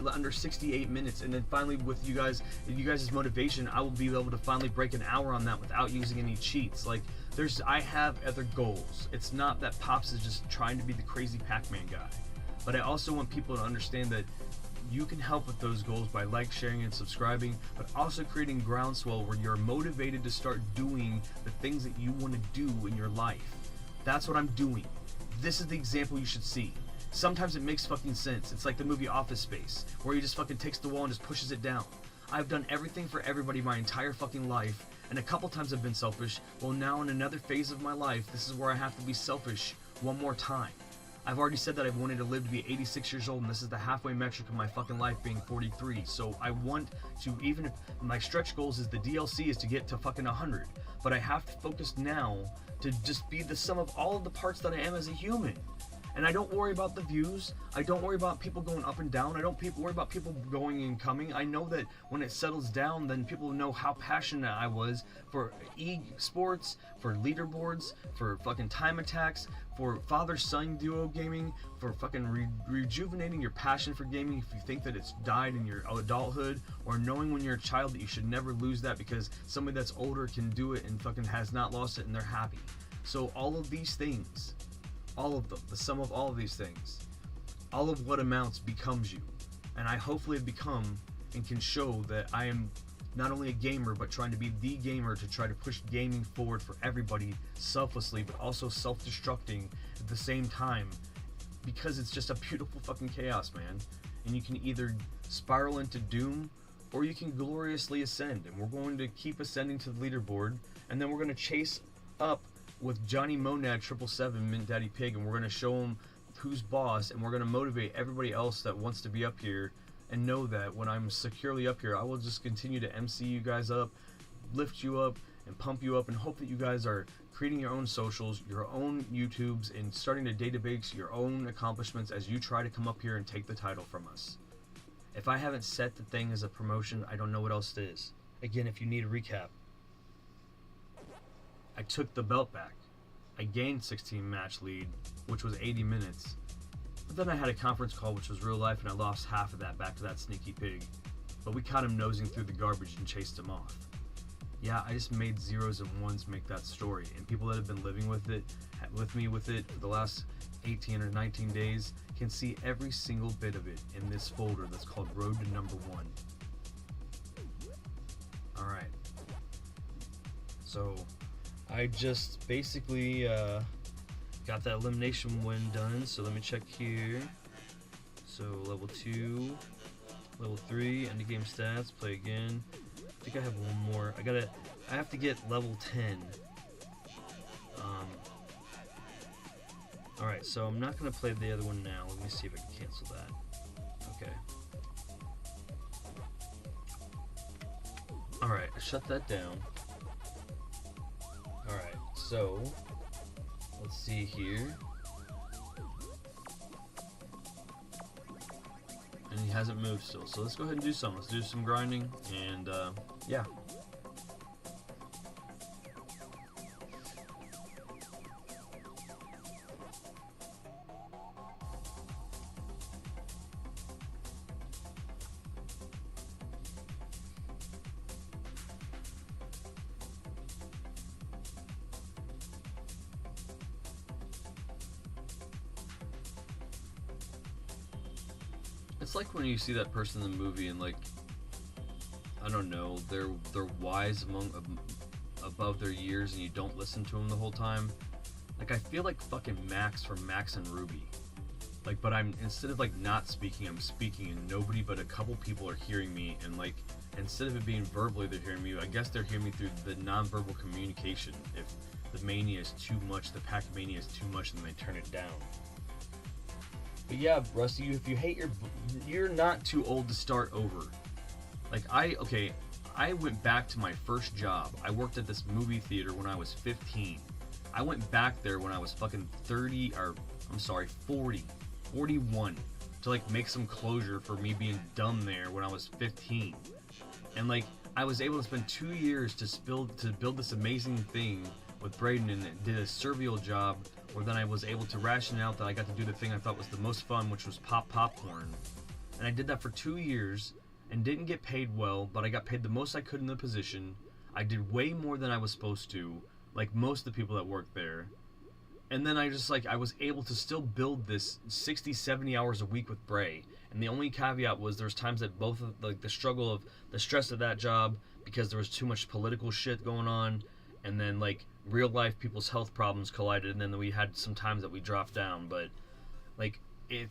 under 68 minutes, and then finally with you guys' motivation, I will be able to finally break an hour on that without using any cheats. Like, I have other goals. It's not that Pops is just trying to be the crazy Pac-Man guy, but I also want people to understand that you can help with those goals by sharing, and subscribing, but also creating groundswell where you're motivated to start doing the things that you want to do in your life. That's what I'm doing. This is the example you should see. sometimes it makes fucking sense. It's like the movie Office Space, where he just fucking takes the wall and just pushes it down. I've done everything for everybody my entire fucking life, and a couple times I've been selfish. Well, now in another phase of my life, this is where I have to be selfish one more time. I've already said that I wanted to live to be 86 years old, and this is the halfway metric of my fucking life being 43. So I want to, even if my stretch goals is the DLC is to get to fucking 100, but I have to focus now to just be the sum of all of the parts that I am as a human. And I don't worry about the views. I don't worry about people going up and down. I don't worry about people going and coming. I know that when it settles down, then people know how passionate I was for e-sports, for leaderboards, for fucking time attacks, for father-son duo gaming, for fucking rejuvenating your passion for gaming if you think that it's died in your adulthood, or knowing when you're a child that you should never lose that because somebody that's older can do it and fucking has not lost it and they're happy. So all of these things, all of them, the sum of all of these things, all of what amounts becomes you. And I hopefully have become and can show that I am not only a gamer, but trying to be the gamer to try to push gaming forward for everybody selflessly, but also self-destructing at the same time, because it's just a beautiful fucking chaos, man. And you can either spiral into doom, or you can gloriously ascend. And we're going to keep ascending to the leaderboard, and then we're going to chase up with Johnny Monad 777 MintDaddyPig, and we're going to show him who's boss, and we're going to motivate everybody else that wants to be up here, and know that when I'm securely up here, I will just continue to MC you guys up, lift you up, and pump you up, and hope that you guys are creating your own socials, your own YouTubes, and starting to database your own accomplishments as you try to come up here and take the title from us. If I haven't set the thing as a promotion, I don't know what else it is. Again, if you need a recap, I took the belt back. I gained 16 match lead, which was 80 minutes. But then I had a conference call, which was real life, and I lost half of that back to that sneaky pig. But we caught him nosing through the garbage and chased him off. Yeah, I just made zeros and ones make that story. And people that have been living with it, for the last 18 or 19 days can see every single bit of it in this folder that's called Road to Number 1. Alright. So I just basically got that elimination win done, so let me check here. So level 2, level 3, end of game stats, play again. I think I have one more. I have to get level 10. Alright, so I'm not gonna play the other one now. Let me see if I can cancel that. Okay. Alright, I shut that down. Alright, so let's see here. And he hasn't moved still, so let's go ahead and do some. Let's do some grinding, and yeah. It's like when you see that person in the movie and, like, I don't know, they're wise above their years, and you don't listen to them the whole time. Like, I feel like fucking Max from Max and Ruby. Like, but I'm, instead of like not speaking, I'm speaking, and nobody but a couple people are hearing me, and like, instead of it being verbally they're hearing me, I guess they're hearing me through the non-verbal communication. If the mania is too much, the Pac-mania is too much, then they turn it down. But yeah, Rusty, if you hate you're not too old to start over. Like, I went back to my first job. I worked at this movie theater when I was 15. I went back there when I was fucking 41, to like make some closure for me being dumb there when I was 15. And like, I was able to spend 2 years to build this amazing thing with Braden, and did a servile job where then I was able to ration out that I got to do the thing I thought was the most fun, which was pop popcorn. And I did that for 2 years and didn't get paid well, but I got paid the most I could in the position. I did way more than I was supposed to, like most of the people that worked there. And then I was able to still build this 60, 70 hours a week with Bray. And the only caveat was there's times that both of, like, the struggle of the stress of that job, because there was too much political shit going on, and then like real life people's health problems collided, and then we had some times that we dropped down. But like, if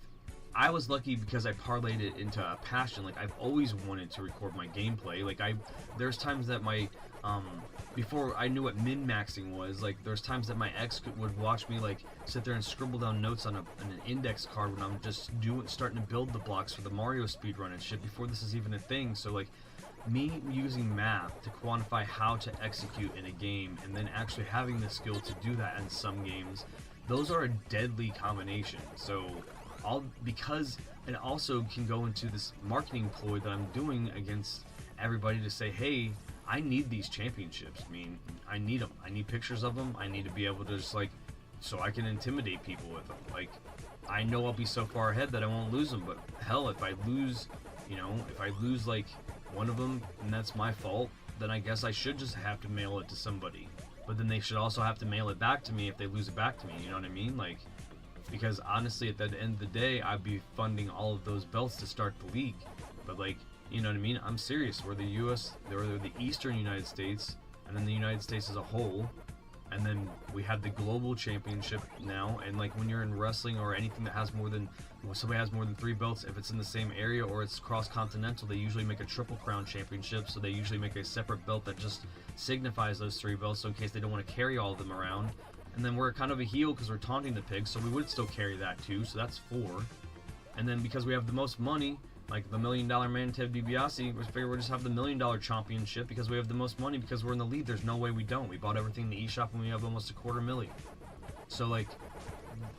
I was lucky because I parlayed it into a passion. Like, I've always wanted to record my gameplay. Like, there's times that my before I knew what min-maxing was, like, there's times that my ex would watch me, like, sit there and scribble down notes on an index card when I'm just starting to build the blocks for the Mario speedrun and shit before this is even a thing. So, like, me using math to quantify how to execute in a game and then actually having the skill to do that in some games, those are a deadly combination. So, because it also can go into this marketing ploy that I'm doing against everybody to say, hey, I need these championships. I mean, I need them. I need pictures of them. I need to be able to just, like, so I can intimidate people with them. Like, I know I'll be so far ahead that I won't lose them, but hell, if I lose, you know, if I lose, like, one of them, and that's my fault, then I guess I should just have to mail it to somebody. But then they should also have to mail it back to me if they lose it back to me, you know what I mean? Like, because honestly, at the end of the day, I'd be funding all of those belts to start the league. But, like, you know what I mean? I'm serious. We're the U.S., they're the Eastern United States, and then the United States as a whole, and then we have the global championship now. And, like, when you're in wrestling or anything that has more than, when somebody has more than 3 belts, if it's in the same area or it's cross-continental, they usually make a triple crown championship. So they usually make a separate belt that just signifies those 3 belts, so in case they don't want to carry all of them around. And then we're kind of a heel because we're taunting the pig, so we would still carry that too, so that's 4. And then because we have the most money, like the $1 Million Man Ted DiBiase, we figure we'll just have the $1 Million Championship because we have the most money, because we're in the lead. There's no way we don't. We bought everything in the eShop and we have almost $250,000. So, like,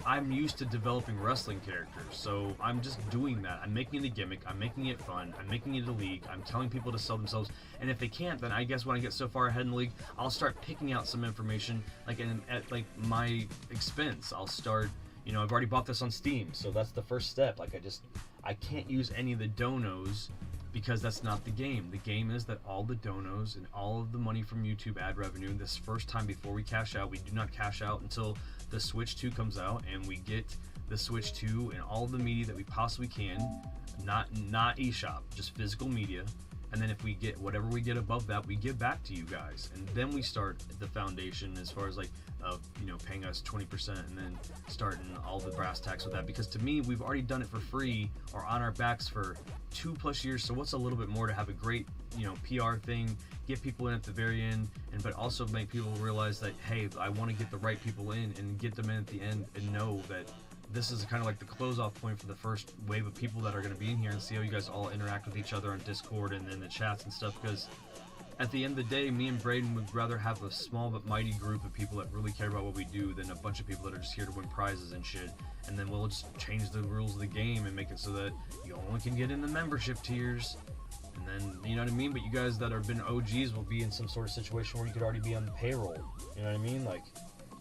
I'm used to developing wrestling characters, so I'm just doing that. I'm making it a gimmick, I'm making it fun, I'm making it a league, I'm telling people to sell themselves, and if they can't, then I guess when I get so far ahead in the league, I'll start picking out some information, like, at like my expense. I'll start, you know, I've already bought this on Steam, so that's the first step. Like, I can't use any of the donos because that's not the game. The game is that all the donos and all of the money from YouTube ad revenue, this first time before we cash out, we do not cash out until the Switch 2 comes out, and we get the Switch 2 and all the media that we possibly can, not eShop, just physical media. And then if we get whatever we get above that, we give back to you guys, and then we start the foundation as far as, like, you know, paying us 20% and then starting all the brass tacks with that. Because to me, we've already done it for free or on our backs for 2+ years. So what's a little bit more to have a great, you know, PR thing, get people in at the very end, and but also make people realize that, hey, I want to get the right people in and get them in at the end, and know that this is kind of like the close-off point for the first wave of people that are going to be in here, and see how you guys all interact with each other on Discord and in the chats and stuff. Because at the end of the day, me and Braden would rather have a small but mighty group of people that really care about what we do than a bunch of people that are just here to win prizes and shit. And then we'll just change the rules of the game and make it so that you only can get in the membership tiers. And then, you know what I mean? But you guys that have been OGs will be in some sort of situation where you could already be on the payroll. You know what I mean? Like,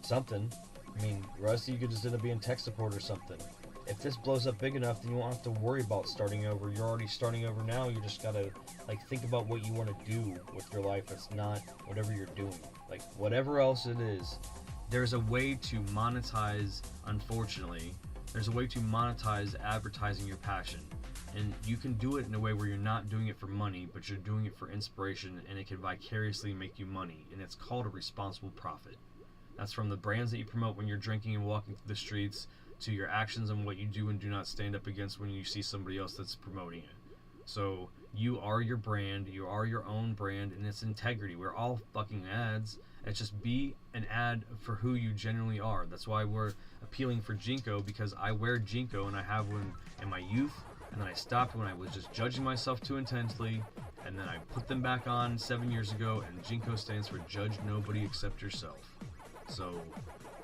something. I mean, Rusty, you could just end up being tech support or something. If this blows up big enough, then you won't have to worry about starting over. You're already starting over now. You just gotta, like, think about what you want to do with your life. It's not whatever you're doing. Like, whatever else it is, there's a way to monetize, unfortunately, there's a way to monetize advertising your passion. And you can do it in a way where you're not doing it for money, but you're doing it for inspiration, and it can vicariously make you money. And it's called a responsible profit. That's from the brands that you promote when you're drinking and walking through the streets, to your actions and what you do and do not stand up against when you see somebody else that's promoting it. So you are your brand, you are your own brand, and it's integrity. We're all fucking ads. It's just be an ad for who you genuinely are. That's why we're appealing for Jinko, because I wear Jinko and I have one in my youth, and then I stopped when I was just judging myself too intensely, and then I put them back on 7 years ago, and Jinko stands for Judge Nobody Except Yourself. So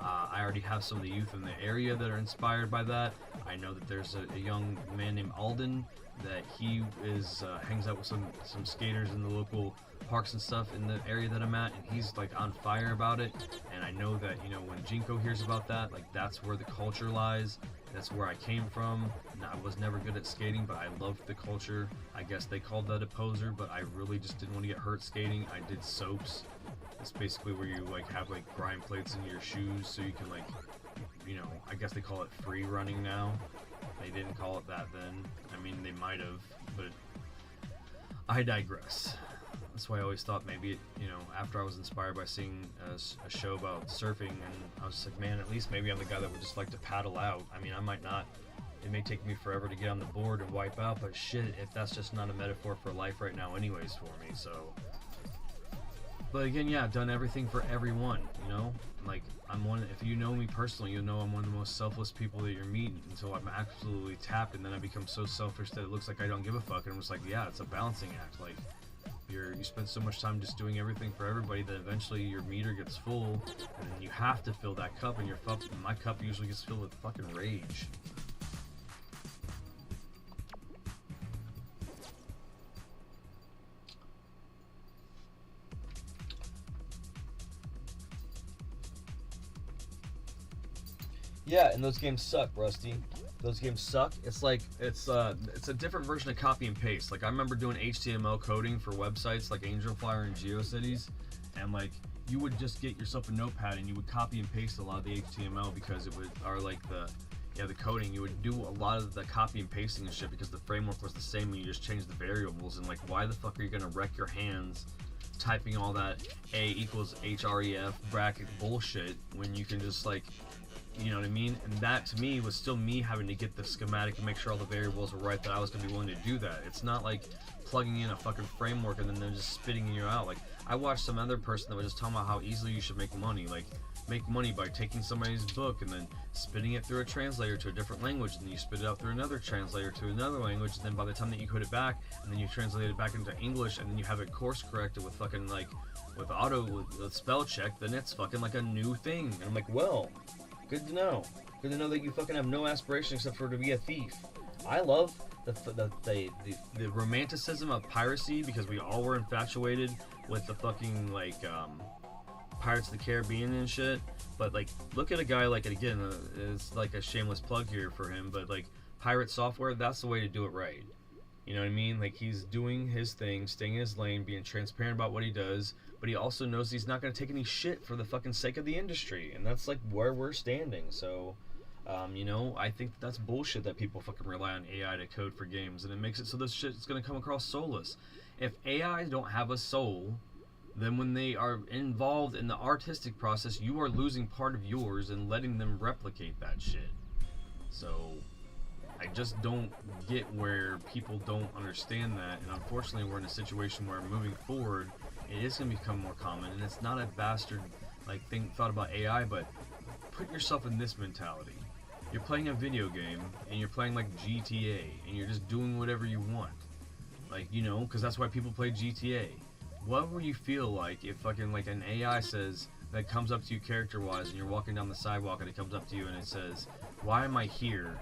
I already have some of the youth in the area that are inspired by that. I know that there's a young man named Alden that he is hangs out with some skaters in the local parks and stuff in the area that I'm at, and he's like on fire about it. And I know that, you know, when Jinko hears about that, like, that's where the culture lies. That's where I came from. And I was never good at skating, but I loved the culture. I guess they called that a poser, but I really just didn't want to get hurt skating. I did soaps. It's basically where you, like, have, like, grime plates in your shoes so you can, like, you know, I guess they call it free running now. They didn't call it that then. I mean, they might have, but I digress. That's why I always thought maybe, you know, after I was inspired by seeing a show about surfing, and I was like, man, at least maybe I'm the guy that would just like to paddle out. I mean, I might not it may take me forever to get on the board and wipe out, but shit, if that's just not a metaphor for life right now anyways for me, so. But again, yeah, I've done everything for everyone, you know? Like, I'm one, if you know me personally, you'll know I'm one of the most selfless people that you're meeting until I'm absolutely tapped, and then I become so selfish that it looks like I don't give a fuck, and I'm just like, yeah, it's a balancing act. Like, you spend so much time just doing everything for everybody that eventually your meter gets full, and then you have to fill that cup, and my cup usually gets filled with fucking rage. Yeah, and those games suck, Rusty. Those games suck. It's like it's a different version of copy and paste. Like I remember doing HTML coding for websites like AngelFire and GeoCities, and like you would just get yourself a notepad and you would copy and paste a lot of the HTML because it would, or like the coding, you would do a lot of the copy and pasting and shit because the framework was the same and you just changed the variables. And like, why the fuck are you gonna wreck your hands typing all that A equals href bracket bullshit when you can just like, you know what I mean? And that to me was still me having to get the schematic and make sure all the variables were right, that I was going to be willing to do that. It's not like plugging in a fucking framework and then they're just spitting you out. Like, I watched some other person that was just talking about how easily you should make money. Like, make money by taking somebody's book and then spitting it through a translator to a different language, and then you spit it out through another translator to another language, and then by the time that you put it back, and then you translate it back into English, and then you have it course corrected with fucking like, with spell check, then it's fucking like a new thing. And I'm like, well, good to know. Good to know that you fucking have no aspiration except for to be a thief. I love the romanticism of piracy because we all were infatuated with the fucking like Pirates of the Caribbean and shit. But like, look at a guy like, again, it's like a shameless plug here for him, but like pirate software, that's the way to do it right. You know what I mean? Like, he's doing his thing, staying in his lane, being transparent about what he does, but he also knows he's not going to take any shit for the fucking sake of the industry, and that's like where we're standing. So, you know, I think that's bullshit that people fucking rely on AI to code for games, and it makes it so this shit is going to come across soulless. If AI don't have a soul, then when they are involved in the artistic process, you are losing part of yours and letting them replicate that shit. So I just don't get where people don't understand that, and unfortunately we're in a situation where moving forward it is going to become more common, and it's not a bastard like thought about AI, but put yourself in this mentality. You're playing a video game and you're playing like GTA and you're just doing whatever you want, like, you know, because that's why people play GTA. What would you feel like if fucking like an AI says, that comes up to you character wise and you're walking down the sidewalk and it comes up to you and it says, why am I here?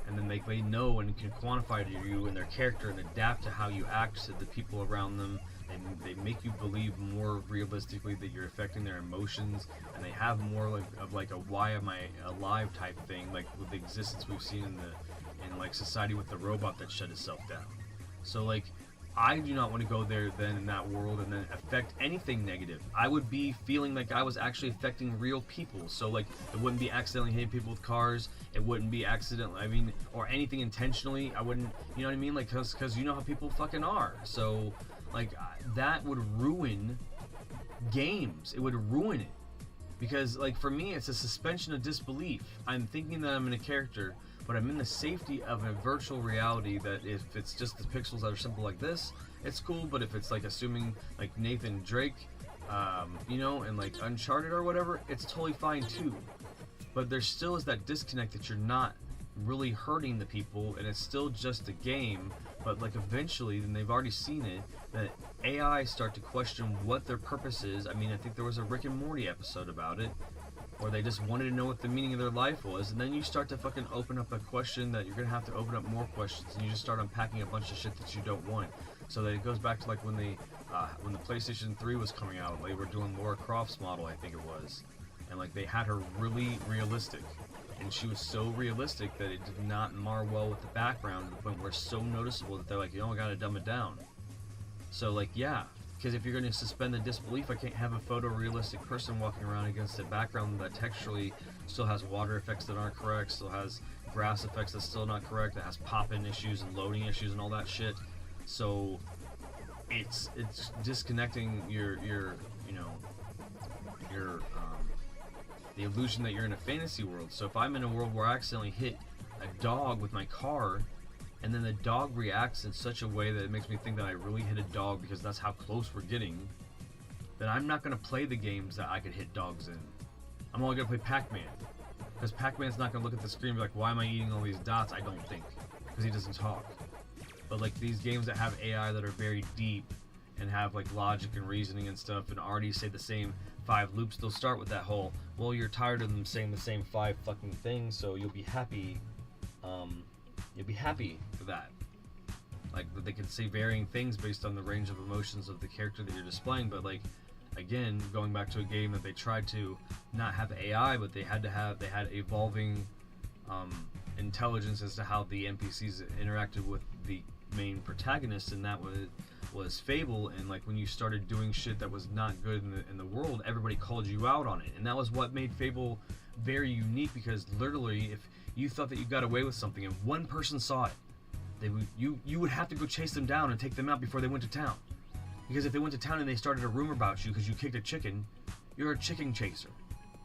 And then they know and can quantify to you and their character and adapt to how you act to the people around them, and they make you believe more realistically that you're affecting their emotions, and they have more like a why am I alive type thing, like with the existence we've seen in like society with the robot that shut itself down. So like, I do not want to go there then in that world and then affect anything negative. I would be feeling like I was actually affecting real people. So like, it wouldn't be accidentally hitting people with cars. It wouldn't be accidentally, or anything intentionally. I wouldn't, you know what I mean? Like, cause you know how people fucking are. So like, that would ruin games. It would ruin it. Because like, for me, it's a suspension of disbelief. I'm thinking that I'm in a character, but I'm in the safety of a virtual reality that if it's just the pixels that are simple like this, it's cool, but if it's like assuming like Nathan Drake, you know, and like Uncharted or whatever, it's totally fine too. But there still is that disconnect that you're not really hurting the people, and it's still just a game, but like eventually, and they've already seen it, that AI start to question what their purpose is. I mean, I think there was a Rick and Morty episode about it, or they just wanted to know what the meaning of their life was, and then you start to fucking open up a question that you're gonna have to open up more questions, and you just start unpacking a bunch of shit that you don't want. So that it goes back to like when the PlayStation 3 was coming out, they were doing Lara Croft's model, I think it was, and like they had her really realistic, and she was so realistic that it did not mar well with the background to the point where it's so noticeable that they're like, I gotta dumb it down. So like, yeah. Because if you're going to suspend the disbelief, I can't have a photorealistic person walking around against a background that texturally still has water effects that aren't correct, still has grass effects that's still not correct, that has pop-in issues and loading issues and all that shit. So it's disconnecting your the illusion that you're in a fantasy world. So if I'm in a world where I accidentally hit a dog with my car, and then the dog reacts in such a way that it makes me think that I really hit a dog because that's how close we're getting, then I'm not going to play the games that I could hit dogs in. I'm only going to play Pac-Man. Because Pac-Man's not going to look at the screen and be like, why am I eating all these dots? I don't think. Because he doesn't talk. But like these games that have AI that are very deep and have like logic and reasoning and stuff and already say the same 5 loops, they'll start with that whole, well, you're tired of them saying the same 5 fucking things, so you'll be happy. You'll be happy for that. Like, that they can say varying things based on the range of emotions of the character that you're displaying, but like, again, going back to a game that they tried to not have AI, but they had evolving intelligence as to how the NPCs interacted with the main protagonist, and that was Fable. And like, when you started doing shit that was not good in the world, everybody called you out on it, and that was what made Fable very unique, because literally, if you thought that you got away with something and one person saw it, you would have to go chase them down and take them out before they went to town. Because if they went to town and they started a rumor about you because you kicked a chicken, you're a chicken chaser.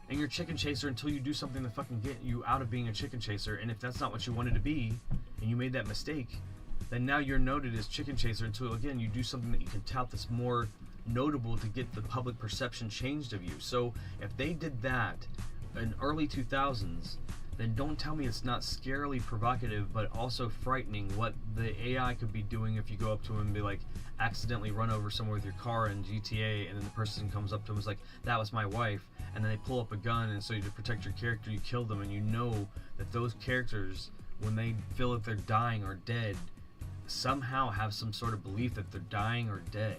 And you're a chicken chaser until you do something to fucking get you out of being a chicken chaser. And if that's not what you wanted to be, and you made that mistake, then now you're noted as chicken chaser until, again, you do something that you can tout that's more notable to get the public perception changed of you. So if they did that in early 2000s, then don't tell me it's not scarily provocative, but also frightening what the AI could be doing if you go up to him and be like, accidentally run over someone with your car in GTA, and then the person comes up to him and is like, that was my wife, and then they pull up a gun, and so you, to protect your character, you kill them, and you know that those characters, when they feel that they're dying or dead, somehow have some sort of belief that they're dying or dead.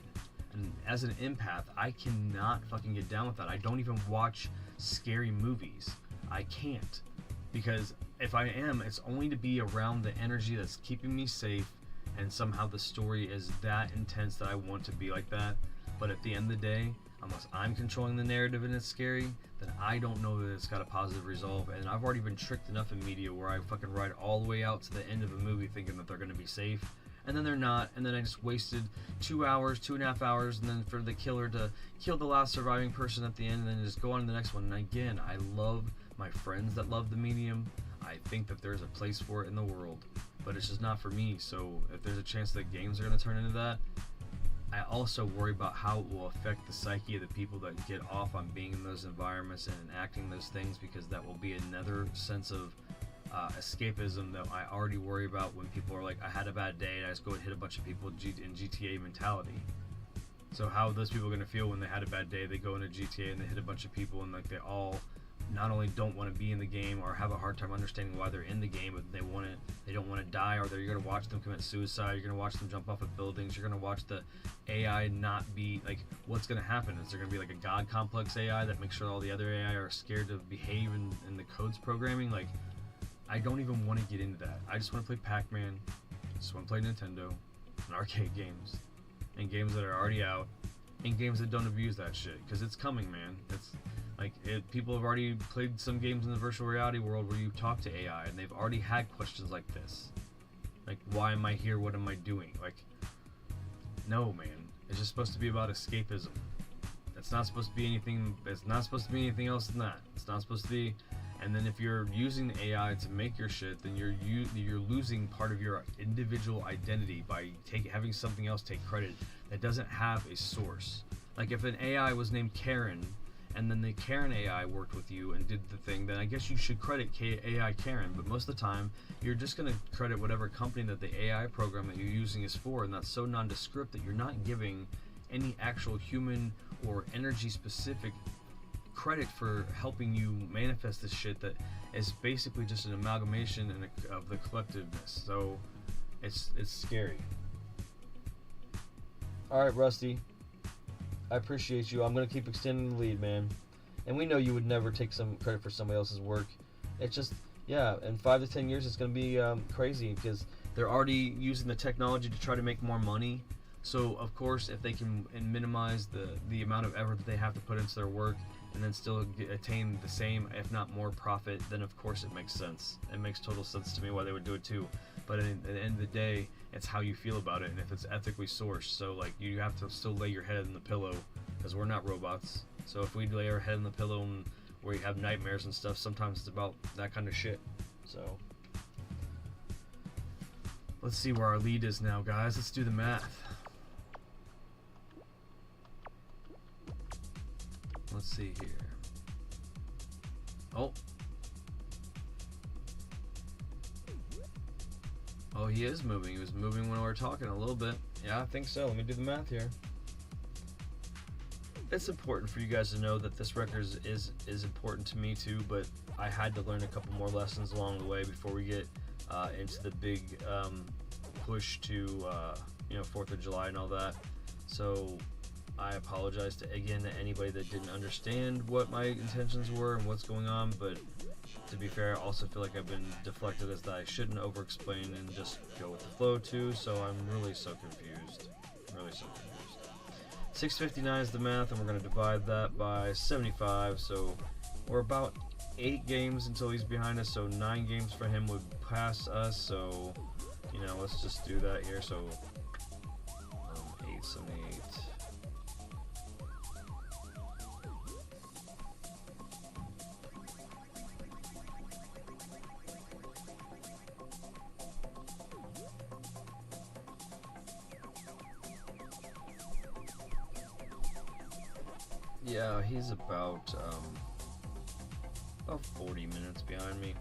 And as an empath, I cannot fucking get down with that. I don't even watch scary movies. I can't. Because if I am, it's only to be around the energy that's keeping me safe, and somehow the story is that intense that I want to be like that. But at the end of the day, unless I'm controlling the narrative and it's scary, then I don't know that it's got a positive resolve. And I've already been tricked enough in media where I fucking ride all the way out to the end of a movie thinking that they're going to be safe, and then they're not, and then I just wasted 2.5 hours, and then for the killer to kill the last surviving person at the end, and then just go on to the next one. And again, I love my friends that love the medium. I think that there's a place for it in the world, but it's just not for me. So if there's a chance that games are going to turn into that, I also worry about how it will affect the psyche of the people that get off on being in those environments and enacting those things, because that will be another sense of escapism that I already worry about when people are like, I had a bad day and I just go and hit a bunch of people in GTA mentality. So how are those people going to feel when they had a bad day, they go into GTA and they hit a bunch of people, and like, they all not only don't want to be in the game or have a hard time understanding why they're in the game, but they don't want to die, or you're going to watch them commit suicide, you're going to watch them jump off of buildings, you're going to watch the AI not be like, what's going to happen? Is there going to be like a god complex AI that makes sure all the other AI are scared to behave in the codes programming? Like, I don't even want to get into that. I just want to play Pac-Man, just want to play Nintendo and arcade games, and games that are already out, and games that don't abuse that shit, because it's coming, man. It's like, people have already played some games in the virtual reality world where you talk to AI, and they've already had questions like this. Like, why am I here? What am I doing? Like, no, man. It's just supposed to be about escapism. It's not supposed to be anything. It's not supposed to be anything else than that. It's not supposed to be. And then if you're using the AI to make your shit, then you're losing part of your individual identity by having something else take credit that doesn't have a source. Like, if an AI was named Karen, and then the Karen AI worked with you and did the thing, then I guess you should credit AI Karen. But most of the time, you're just going to credit whatever company that the AI program that you're using is for, and that's so nondescript that you're not giving any actual human or energy specific credit for helping you manifest this shit that is basically just an amalgamation of the collectiveness. So it's scary. Alright, Rusty, I appreciate you. I'm going to keep extending the lead, man. And we know you would never take some credit for somebody else's work. It's just, yeah, in 5 to 10 years it's going to be crazy, because they're already using the technology to try to make more money. So, of course, if they can minimize the amount of effort that they have to put into their work, and then still attain the same, if not more, profit, then of course it makes sense. It makes total sense to me why they would do it too. But at the end of the day, it's how you feel about it, and if it's ethically sourced. So, like, you have to still lay your head in the pillow, because we're not robots. So if we lay our head in the pillow and we have nightmares and stuff, sometimes it's about that kind of shit. So, Let's see where our lead is now, guys. Let's do the math. Let's see here. Oh. Oh, he is moving. He was moving when we were talking a little bit. Yeah, I think so. Let me do the math here. It's important for you guys to know that this record is important to me too, but I had to learn a couple more lessons along the way before we get into the big push to you know, 4th of July and all that. So I apologize to anybody that didn't understand what my intentions were and what's going on, but to be fair, I also feel like I've been deflected as that I shouldn't over-explain and just go with the flow too, so I'm really so confused. Really so confused. 659 is the math, and we're going to divide that by 75, so we're about 8 games until he's behind us, so 9 games for him would pass us, so, you know, let's just do that here. So 878. Yeah, he's about 40 minutes behind me.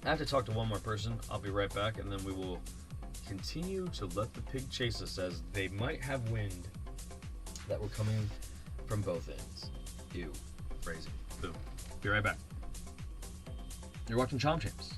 I have to talk to one more person. I'll be right back, and then we will continue to let the pig chase us, as they might have wind that we're coming from both ends. Ew. Crazy. Boom. Be right back. You're watching Chomp Champs.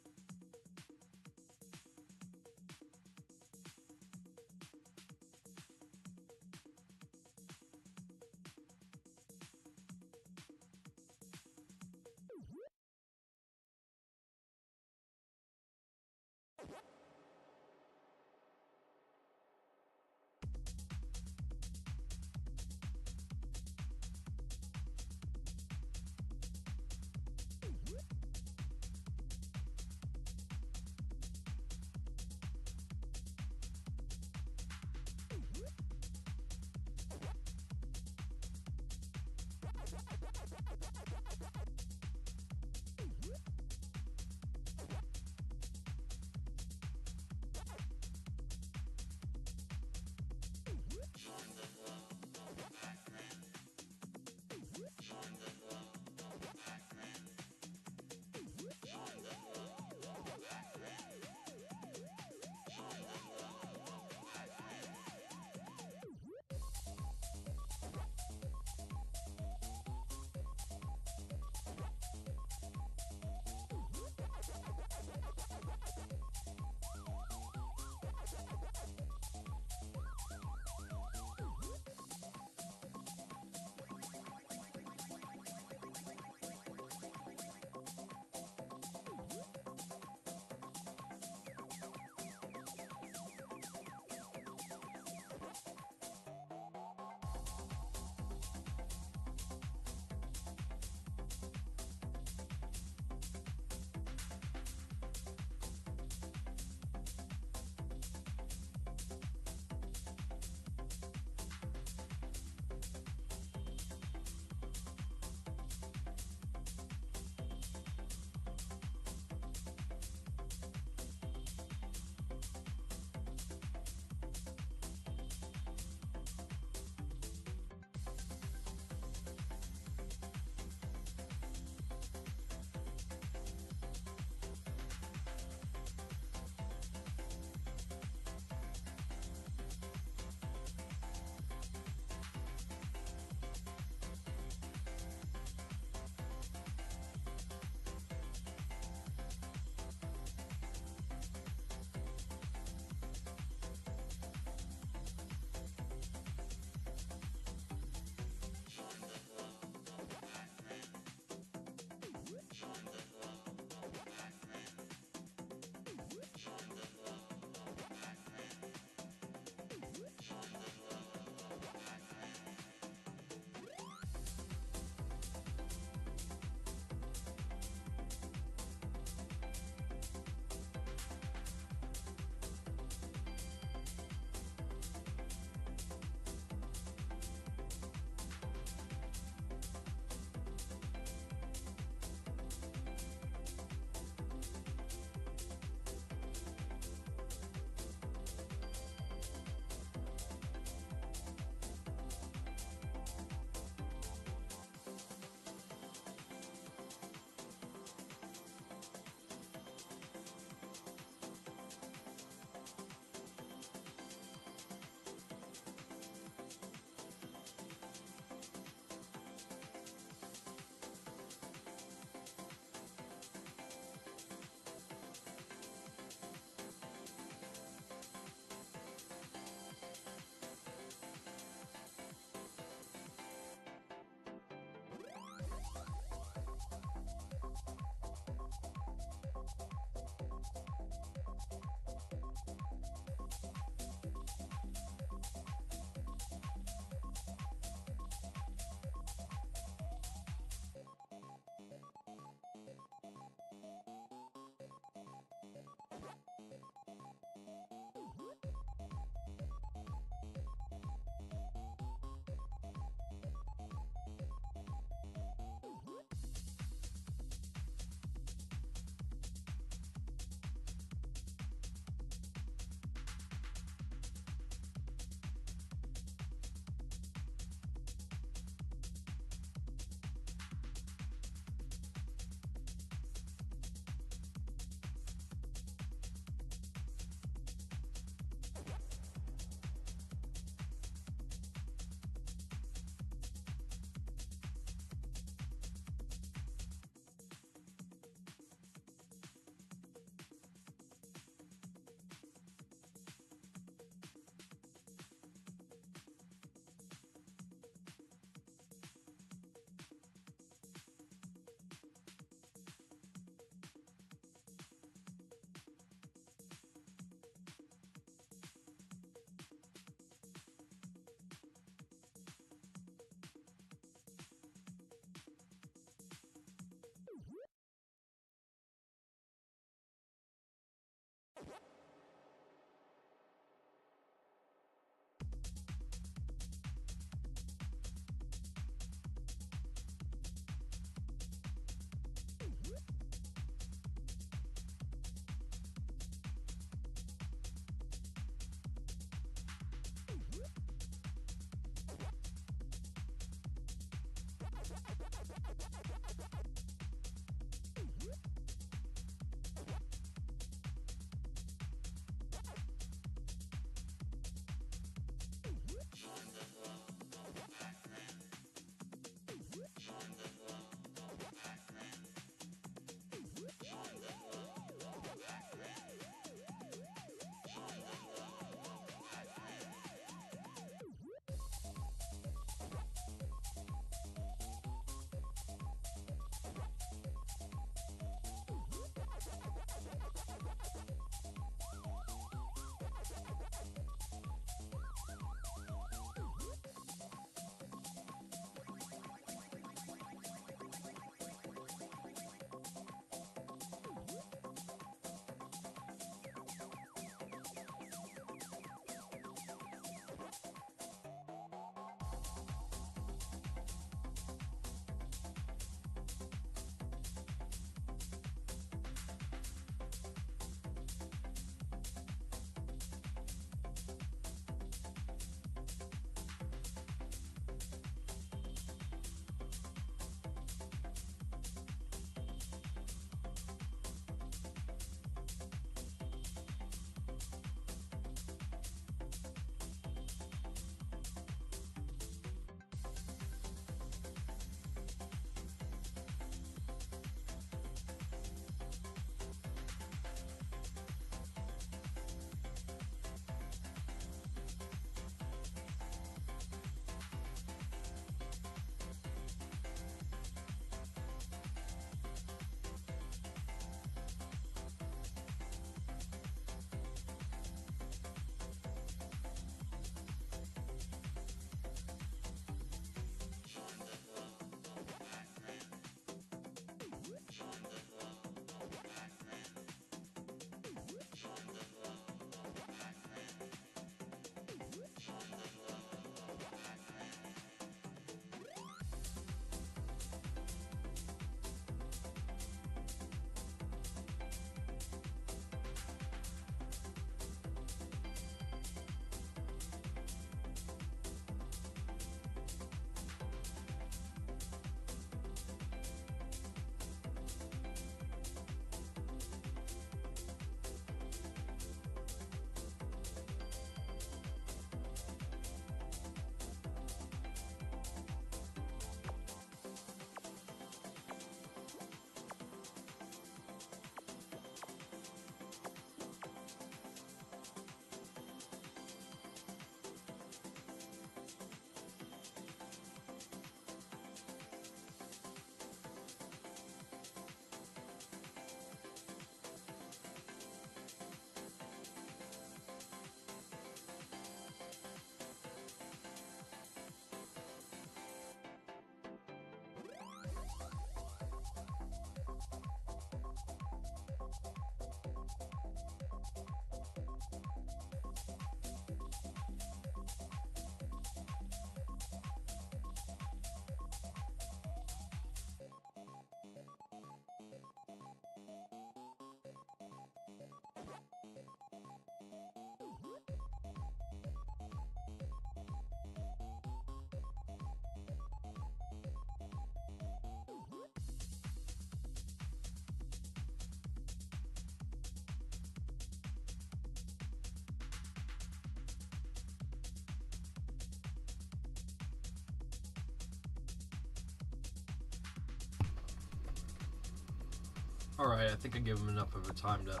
Alright, I think I gave him enough of a time to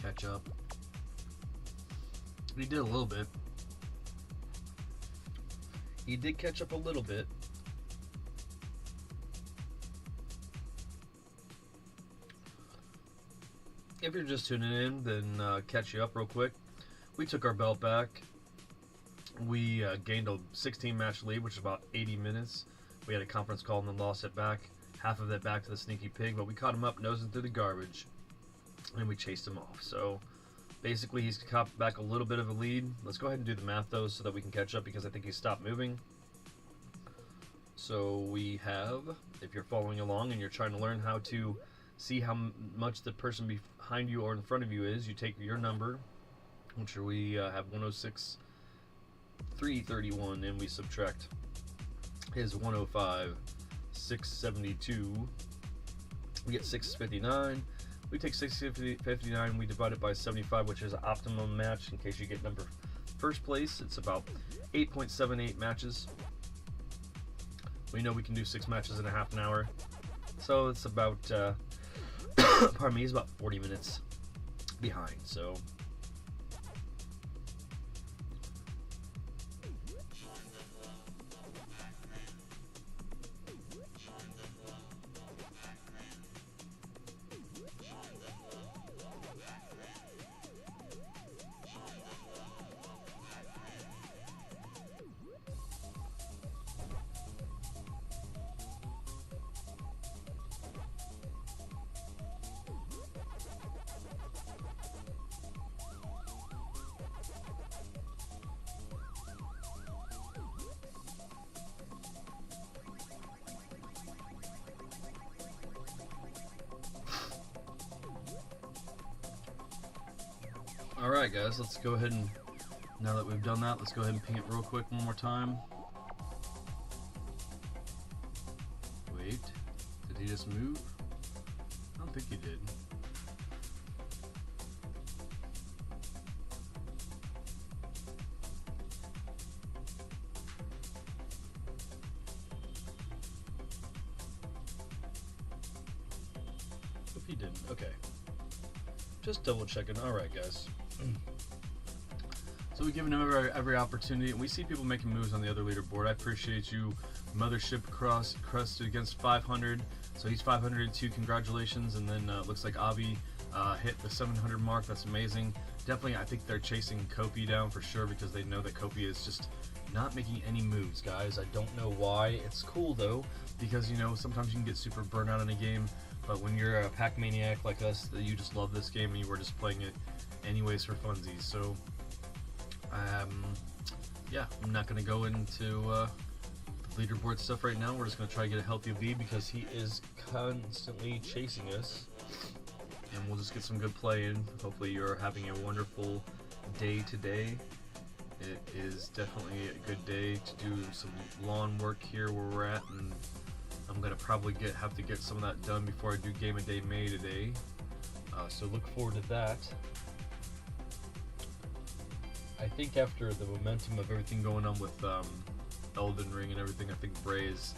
catch up. He did a little bit. He did catch up a little bit. If you're just tuning in, then catch you up real quick. We took our belt back. We gained a 16-match lead, which is about 80 minutes. We had a conference call and then lost it back. Half of it back to the sneaky pig, but we caught him up nosing through the garbage, and we chased him off. So Basically, he's copped back a little bit of a lead. Let's go ahead and do the math, though, so that we can catch up, because I think he stopped moving. So we have, if you're following along and you're trying to learn how to see how much the person behind you or in front of you is, you take your number, which we have 106, 331, and we subtract his 105, 672. We get 659. We take 659, we divide it by 75, which is an optimum match. In case you get number first place, it's about 8.78 matches. We know we can do 6 matches in a half an hour, so it's about pardon me, he's about 40 minutes behind. So alright guys, let's go ahead and, now that we've done that, let's go ahead and ping it real quick one more time. Wait, did he just move? I don't think he did. If he didn't, okay. Just double checking. Alright guys. So we've given him every opportunity, and we see people making moves on the other leaderboard. I appreciate you. Mothership crusted against 500, so he's 502. Congratulations. And then looks like Avi hit the 700 mark. That's amazing. Definitely, I think they're chasing Kopi down for sure, because they know that Kopi is just not making any moves, guys. I don't know why. It's cool though, because you know sometimes you can get super burnt out in a game, but when you're a pack maniac like us, that you just love this game and you were just playing it anyways for funsies. So yeah, I'm not going to go into leaderboard stuff right now. We're just going to try to get a healthy lead, because he is constantly chasing us, and we'll just get some good play in. Hopefully you're having a wonderful day today. It is definitely a good day to do some lawn work here where we're at, and I'm going to probably have to get some of that done before I do Game of Day May today. So look forward to that. I think after the momentum of everything going on with Elden Ring and everything, I think Bray is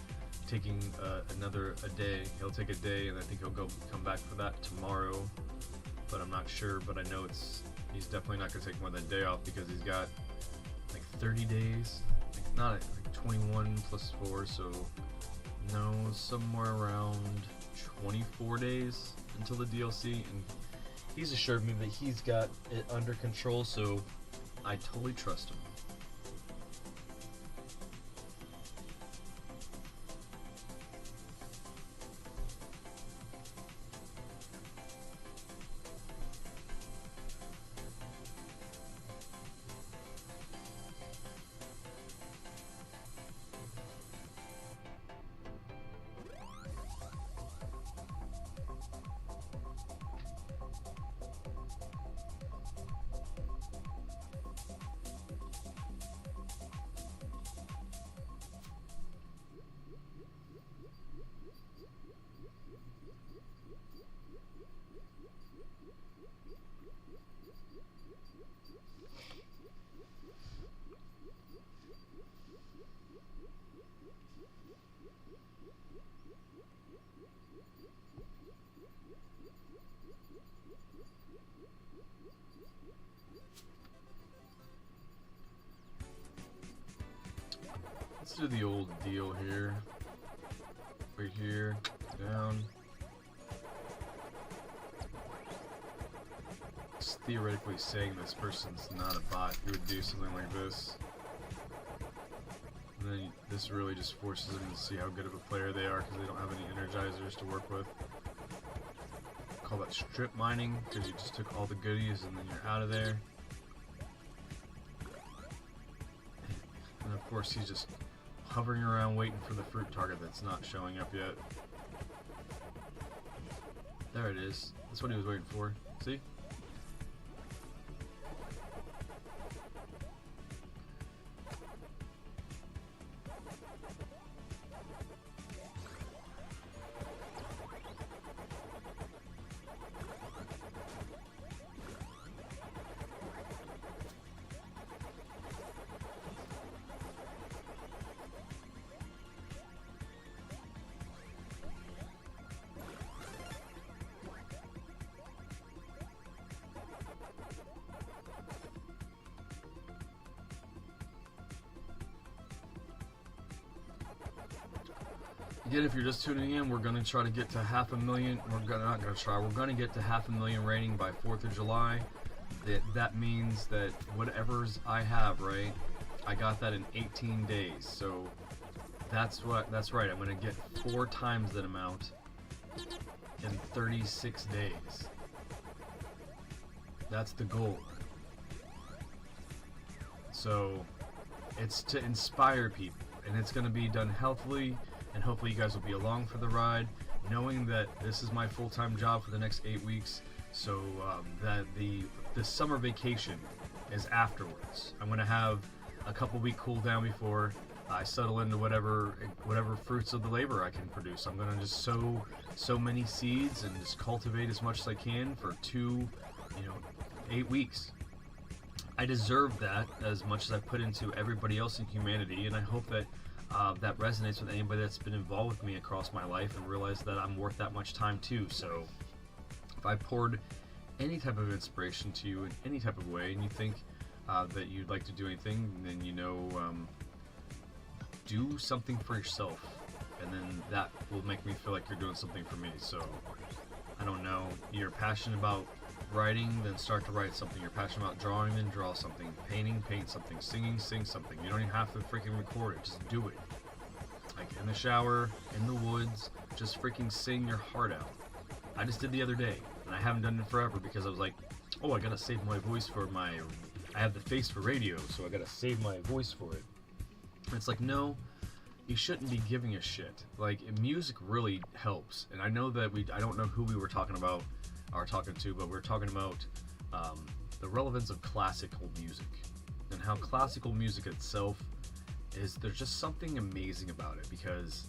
taking a day. He'll take a day, and I think he'll come back for that tomorrow. But I'm not sure. But I know he's definitely not going to take more than a day off, because he's got like 30 days, like 21 plus 4, so no, somewhere around 24 days until the DLC. And he's assured me that he's got it under control, so I totally trust him. Let's do the old deal here. Right here, down. It's theoretically saying this person's not a bot who would do something like this. And then this really just forces them to see how good of a player they are, because they don't have any energizers to work with. call that strip mining, because you just took all the goodies and then you're out of there. And of course he's just hovering around waiting for the fruit target that's not showing up yet. There it is. That's what he was waiting for. See? Again, if you're just tuning in, we're going to try to get to 500,000. We're going to get to 500,000 rating by 4th of July. That means that whatever's I have, right? I got that in 18 days. So that's right. I'm going to get 4 times that amount in 36 days. That's the goal. So it's to inspire people, and it's going to be done healthily. And hopefully you guys will be along for the ride, knowing that this is my full-time job for the next 8 weeks, so that the summer vacation is afterwards. I'm going to have a couple-week cool down before I settle into whatever fruits of the labor I can produce. I'm going to just sow many seeds and just cultivate as much as I can for 8 weeks. I deserve that as much as I put into everybody else in humanity, and I hope that that resonates with anybody that's been involved with me across my life and realize that I'm worth that much time too. So if I poured any type of inspiration to you in any type of way, and you think that you'd like to do anything, then do something for yourself, and then that will make me feel like you're doing something for me. So I don't know, you're passionate about writing, then start to write something. You're passionate about drawing, then draw something. Painting, paint something. Singing, sing something. You don't even have to freaking record it, just do it. Like in the shower, in the woods, just freaking sing your heart out. I just did the other day, and I haven't done it forever because I was like, oh, I gotta save my voice for I have the face for radio, so I gotta save my voice for it. And it's like, no, you shouldn't be giving a shit. Like, music really helps, and I know that I don't know who we were talking about, but we're talking about the relevance of classical music and how classical music itself there's just something amazing about it, because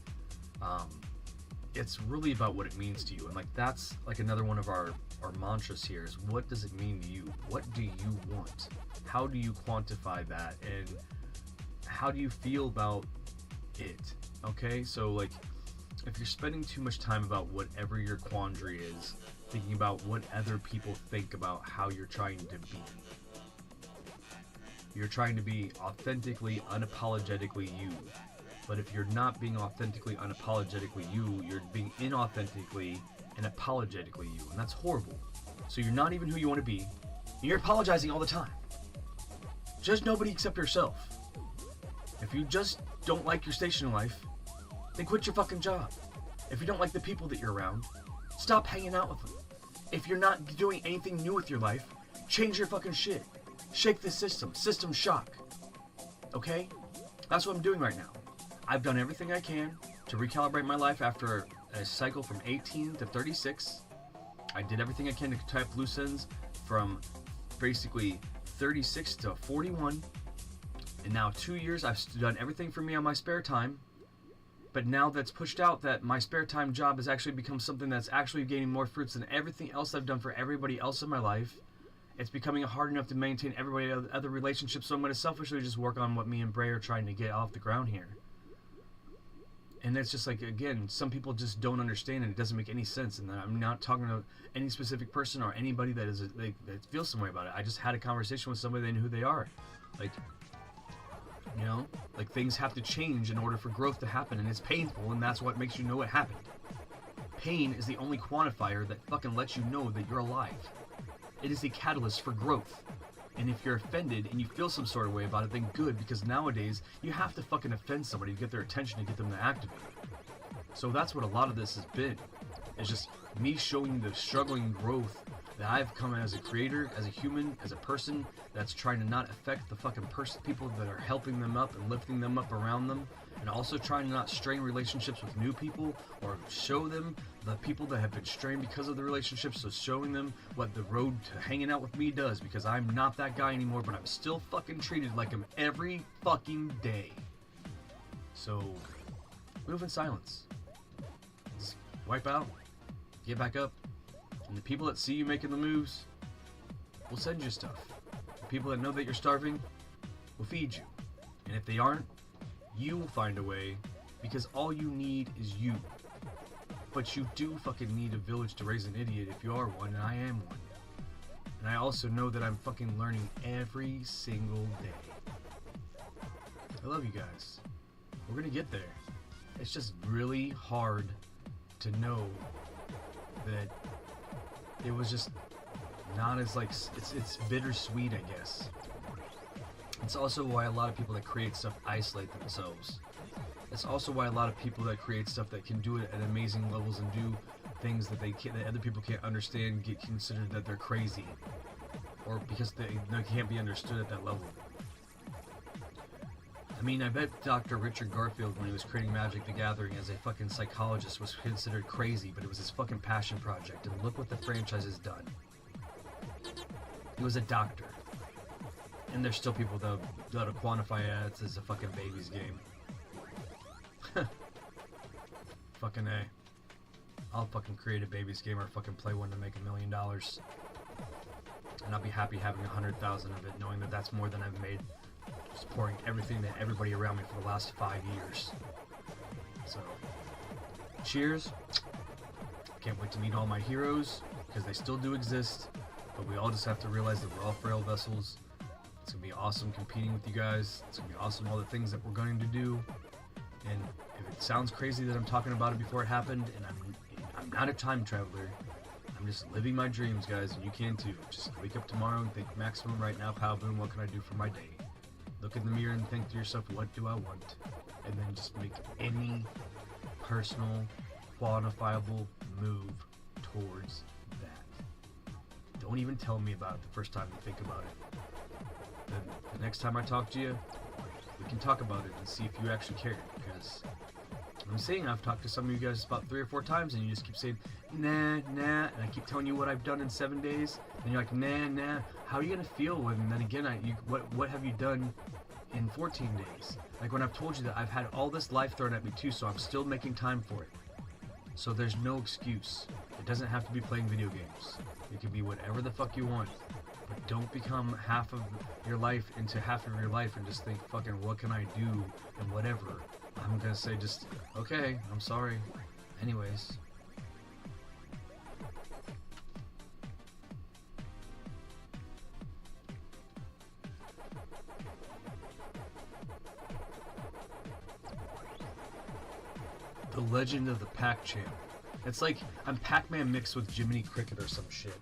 it's really about what it means to you. And like, that's like another one of our mantras here is, what does it mean to you? What do you want? How do you quantify that? And how do you feel about it? Okay, so like, if you're spending too much time about whatever your quandary is, thinking about what other people think about how you're trying to be. You're trying to be authentically, unapologetically you. But if you're not being authentically, unapologetically you, you're being inauthentically and apologetically you. And that's horrible. So you're not even who you want to be. And you're apologizing all the time. Judge nobody except yourself. If you just don't like your station in life, then quit your fucking job. If you don't like the people that you're around, stop hanging out with them. If you're not doing anything new with your life, change your fucking shit. Shake the system. System shock. Okay? That's what I'm doing right now. I've done everything I can to recalibrate my life after a cycle from 18 to 36. I did everything I can to tie up loose ends from basically 36 to 41. And now 2 years, I've done everything for me on my spare time. But now that's pushed out, that my spare time job has actually become something that's actually gaining more fruits than everything else I've done for everybody else in my life. It's becoming hard enough to maintain everybody other relationships, so I'm going to selfishly just work on what me and Bray are trying to get off the ground here. And it's just like, again, some people just don't understand, and it doesn't make any sense. And I'm not talking to any specific person or anybody that that feels some way about it. I just had a conversation with somebody, they knew who they are. Like, you know, like, things have to change in order for growth to happen, and it's painful, and that's what makes you know it happened. Pain is the only quantifier that fucking lets you know that you're alive. It is the catalyst for growth. And if you're offended and you feel some sort of way about it, then good, because nowadays you have to fucking offend somebody to get their attention, to get them to activate. So that's what a lot of this has been. It's just me showing the struggling growth that I've come as a creator, as a human, as a person that's trying to not affect the fucking people that are helping them up and lifting them up around them, and also trying to not strain relationships with new people or show them the people that have been strained because of the relationships, so showing them what the road to hanging out with me does, because I'm not that guy anymore, but I'm still fucking treated like him every fucking day. So, move in silence. Just wipe out, get back up, and the people that see you making the moves will send you stuff. The people that know that you're starving will feed you. And if they aren't, you will find a way, because all you need is you. But you do fucking need a village to raise an idiot if you are one, and I am one. And I also know that I'm fucking learning every single day. I love you guys. We're gonna get there. It's just really hard to know that it was just not as like, it's bittersweet, I guess. It's also why a lot of people that create stuff isolate themselves. It's also why a lot of people that create stuff that can do it at amazing levels and do things that that other people can't understand get considered that they're crazy, or because they can't be understood at that level. I mean, I bet Dr. Richard Garfield, when he was creating Magic the Gathering as a fucking psychologist, was considered crazy, but it was his fucking passion project, and look what the franchise has done. He was a doctor. And there's still people that'll quantify it as a fucking baby's game. Fucking A. I'll fucking create a baby's game or fucking play one to make $1 million. And I'll be happy having 100,000 of it, knowing that that's more than I've made just pouring everything to everybody around me for the last 5 years. So, cheers. Can't wait to meet all my heroes, because they still do exist, but we all just have to realize that we're all frail vessels. It's going to be awesome competing with you guys. It's going to be awesome all the things that we're going to do. And if it sounds crazy that I'm talking about it before it happened, and I'm not a time traveler, I'm just living my dreams, guys, and you can too. Just wake up tomorrow and think, maximum right now, pow boom, what can I do for my day? Look in the mirror and think to yourself, what do I want? And then just make any personal, quantifiable move towards that. Don't even tell me about it the first time you think about it. Then the next time I talk to you, we can talk about it and see if you actually care, because I'm saying I've talked to some of you guys about 3 or 4 times, and you just keep saying, nah, nah, and I keep telling you what I've done in 7 days, and you're like, nah, nah, how are you gonna feel when, and then again, what have you done in 14 days? Like when I've told you that I've had all this life thrown at me too, so I'm still making time for it. So there's no excuse. It doesn't have to be playing video games. It can be whatever the fuck you want. But don't become half of your life into half of your life and just think, fucking, what can I do, and whatever. I'm gonna say just, okay, I'm sorry. Anyways. The Legend of the Pac-Champ. It's like I'm Pac-Man mixed with Jiminy Cricket or some shit.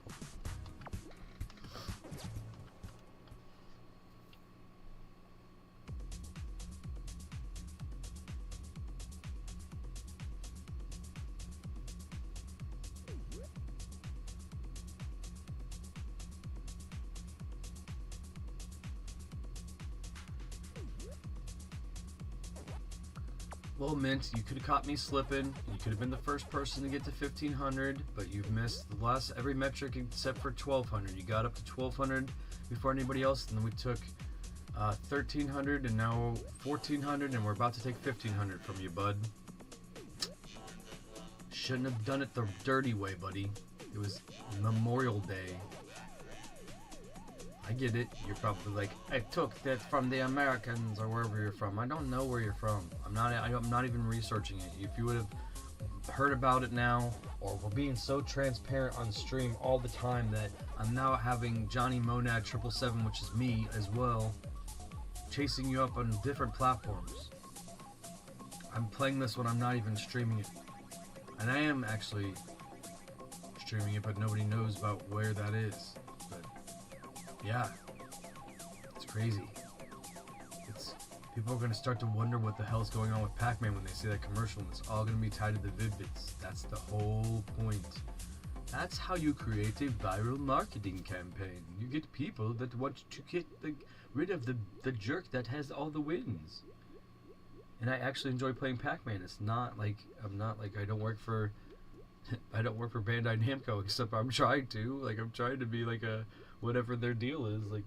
Well, Mint, you could have caught me slipping. You could have been the first person to get to 1,500, but you've missed the last every metric except for 1,200. You got up to 1,200 before anybody else, and then we took 1,300, and now 1,400, and we're about to take 1,500 from you, bud. Shouldn't have done it the dirty way, buddy. It was Memorial Day. I get it. You're probably like, I took that from the Americans or wherever you're from. I don't know where you're from. I'm not even researching it. If you would have heard about it now, or we're being so transparent on stream all the time that I'm now having Johnny Monad 777, which is me as well, chasing you up on different platforms. I'm playing this when I'm not even streaming it. And I am actually streaming it, but nobody knows about where that is. But yeah, it's crazy. People are going to start to wonder what the hell's going on with Pac-Man when they see that commercial, and it's all going to be tied to the Vid-Bits. That's the whole point. That's how you create a viral marketing campaign. You get people that want to get rid of the jerk that has all the wins. And I actually enjoy playing Pac-Man. It's not like I don't work for Bandai Namco, except I'm trying to. Like, I'm trying to be like a whatever their deal is. Like,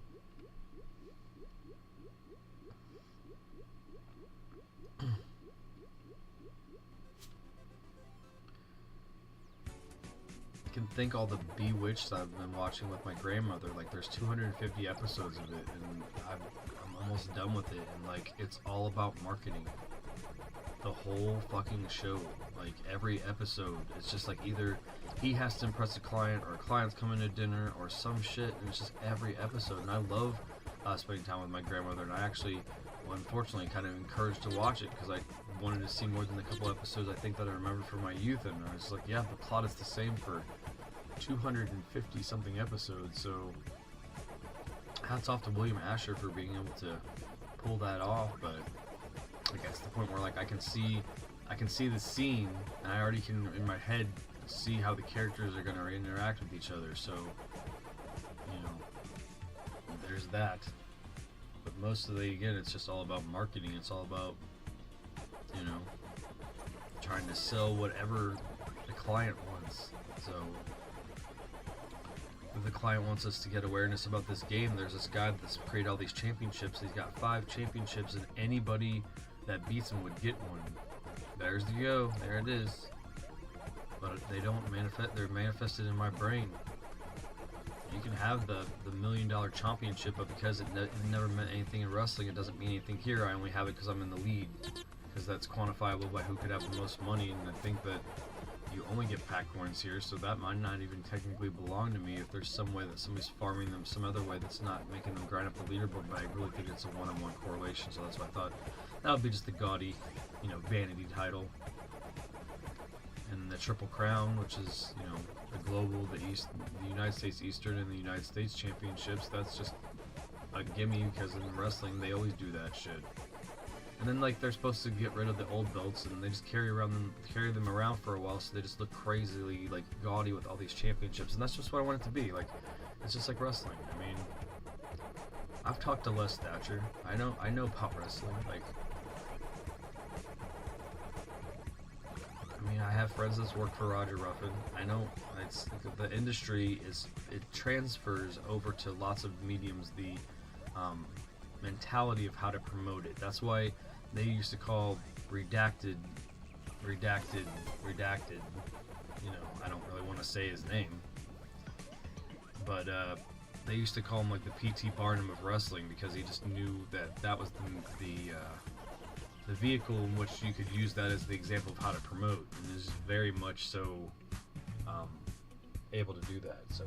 I can think all the Bewitched I've been watching with my grandmother. Like, there's 250 episodes of it, and I'm almost done with it. And like, it's all about marketing. The whole fucking show, like every episode, it's just like either he has to impress a client or a client's coming to dinner or some shit, and it's just every episode. And I love spending time with my grandmother, and I actually, well, unfortunately, kind of encouraged to watch it because I wanted to see more than the couple episodes I think that I remember from my youth, and I was like, yeah, the plot is the same for 250 something episodes. So hats off to William Asher for being able to pull that off. But like, that's the point where like I can see the scene, and I already can in my head see how the characters are going to interact with each other. So, you know, there's that. But most of again, it's just all about marketing. It's all about, you know, trying to sell whatever the client wants. So if the client wants us to get awareness about this game, there's this guy that's created all these championships. He's got 5 championships, and anybody that beats him would get one. There's the go. There it is. But they don't manifest. They're manifested in my brain. You can have the $1 million championship, but because it never meant anything in wrestling, it doesn't mean anything here. I only have it because I'm in the lead. Because that's quantifiable by who could have the most money, and I think that you only get pack coins here, so that might not even technically belong to me if there's some way that somebody's farming them some other way that's not making them grind up the leaderboard, but I really think it's a one-on-one correlation, so that's why I thought that would be just the gaudy, you know, vanity title. And the Triple Crown, which is, you know, the global, the United States Eastern, and the United States Championships, that's just a gimme because in wrestling they always do that shit. And then like they're supposed to get rid of the old belts, and they just carry them around for a while, so they just look crazily like gaudy with all these championships, and that's just what I want it to be. Like, it's just like wrestling. I mean, I've talked to Les Thatcher. I know about wrestling. Like, I mean, I have friends that work for Roger Ruffin. I know it's the industry it transfers over to lots of mediums. The mentality of how to promote it. That's why they used to call redacted. You know, I don't really want to say his name, but they used to call him like the P.T. Barnum of wrestling, because he just knew that was the vehicle in which you could use that as the example of how to promote, and is very much so able to do that. So.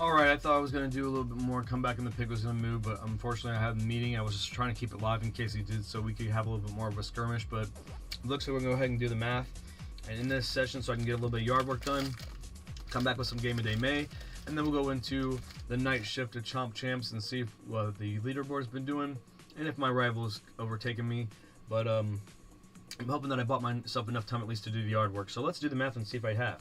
Alright, I thought I was going to do a little bit more, come back and the pig was going to move, but unfortunately I had a meeting. I was just trying to keep it live in case he did so we could have a little bit more of a skirmish, but it looks like we're going to go ahead and do the math. And in this session, so I can get a little bit of yard work done, come back with some Game of Day May, and then we'll go into the night shift of Chomp Champs and see what the leaderboard's been doing, and if my rival's overtaken me. But I'm hoping that I bought myself enough time at least to do the yard work. So let's do the math and see if I have.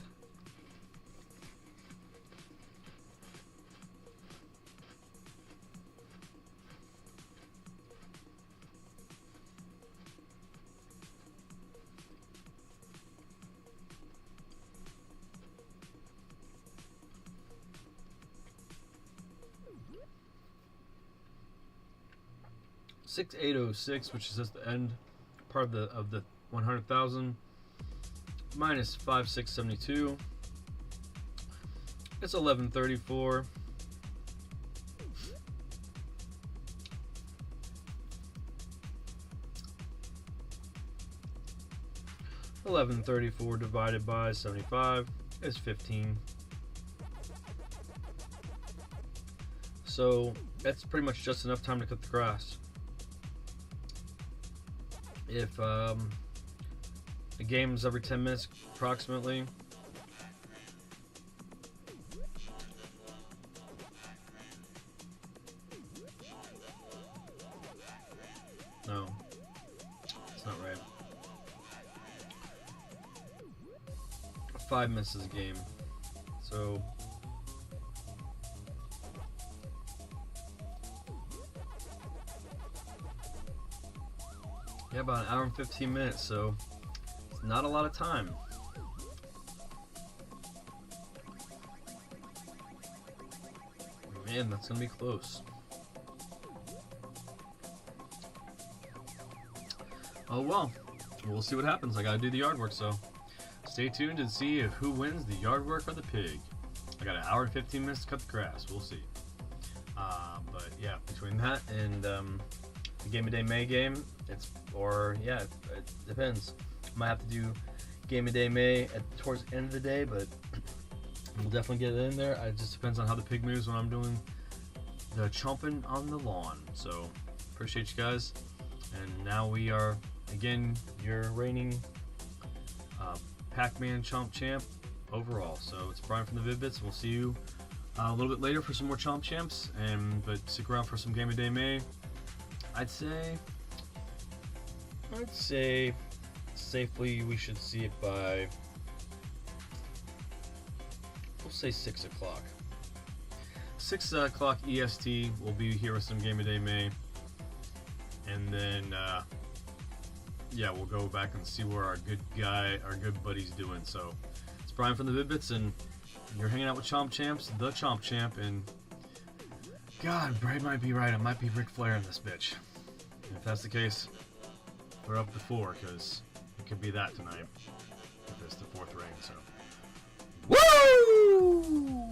$6,806, which is just the end part of the 100,000, minus 5,672. It's 1134. $1134 divided by 75 is 15. So that's pretty much just enough time to cut the grass. If the game's every 10 minutes approximately, no, it's not right. 5 minutes is a game, so yeah, about an hour and 15 minutes, so it's not a lot of time. Man, that's gonna be close. Oh well, we'll see what happens. I gotta do the yard work, so stay tuned and see who wins the yard work or the pig. I got an hour and 15 minutes to cut the grass. We'll see. But yeah, between that and the Game of Day May game, it depends. Might have to do Game of Day May towards the end of the day, but we'll definitely get it in there. It just depends on how the pig moves when I'm doing the chomping on the lawn. So appreciate you guys, and now we are again your reigning Pac-Man Chomp Champ overall. So it's Brian from the Vid-Bits. We'll see you a little bit later for some more Chomp Champs, but stick around for some Game of Day May. I'd say safely we should see it by, we'll say 6 o'clock. 6 o'clock EST, we'll be here with some Game of Day May. And then, yeah, we'll go back and see where our good buddy's doing. So, it's Brian from the Vid-Bits, and you're hanging out with Chomp Champs, the Chomp Champ, and God, Brad might be right. It might be Ric Flair in this bitch. And if that's the case, throw up the 4, because it could be that tonight if it's the 4th ring. So, woo!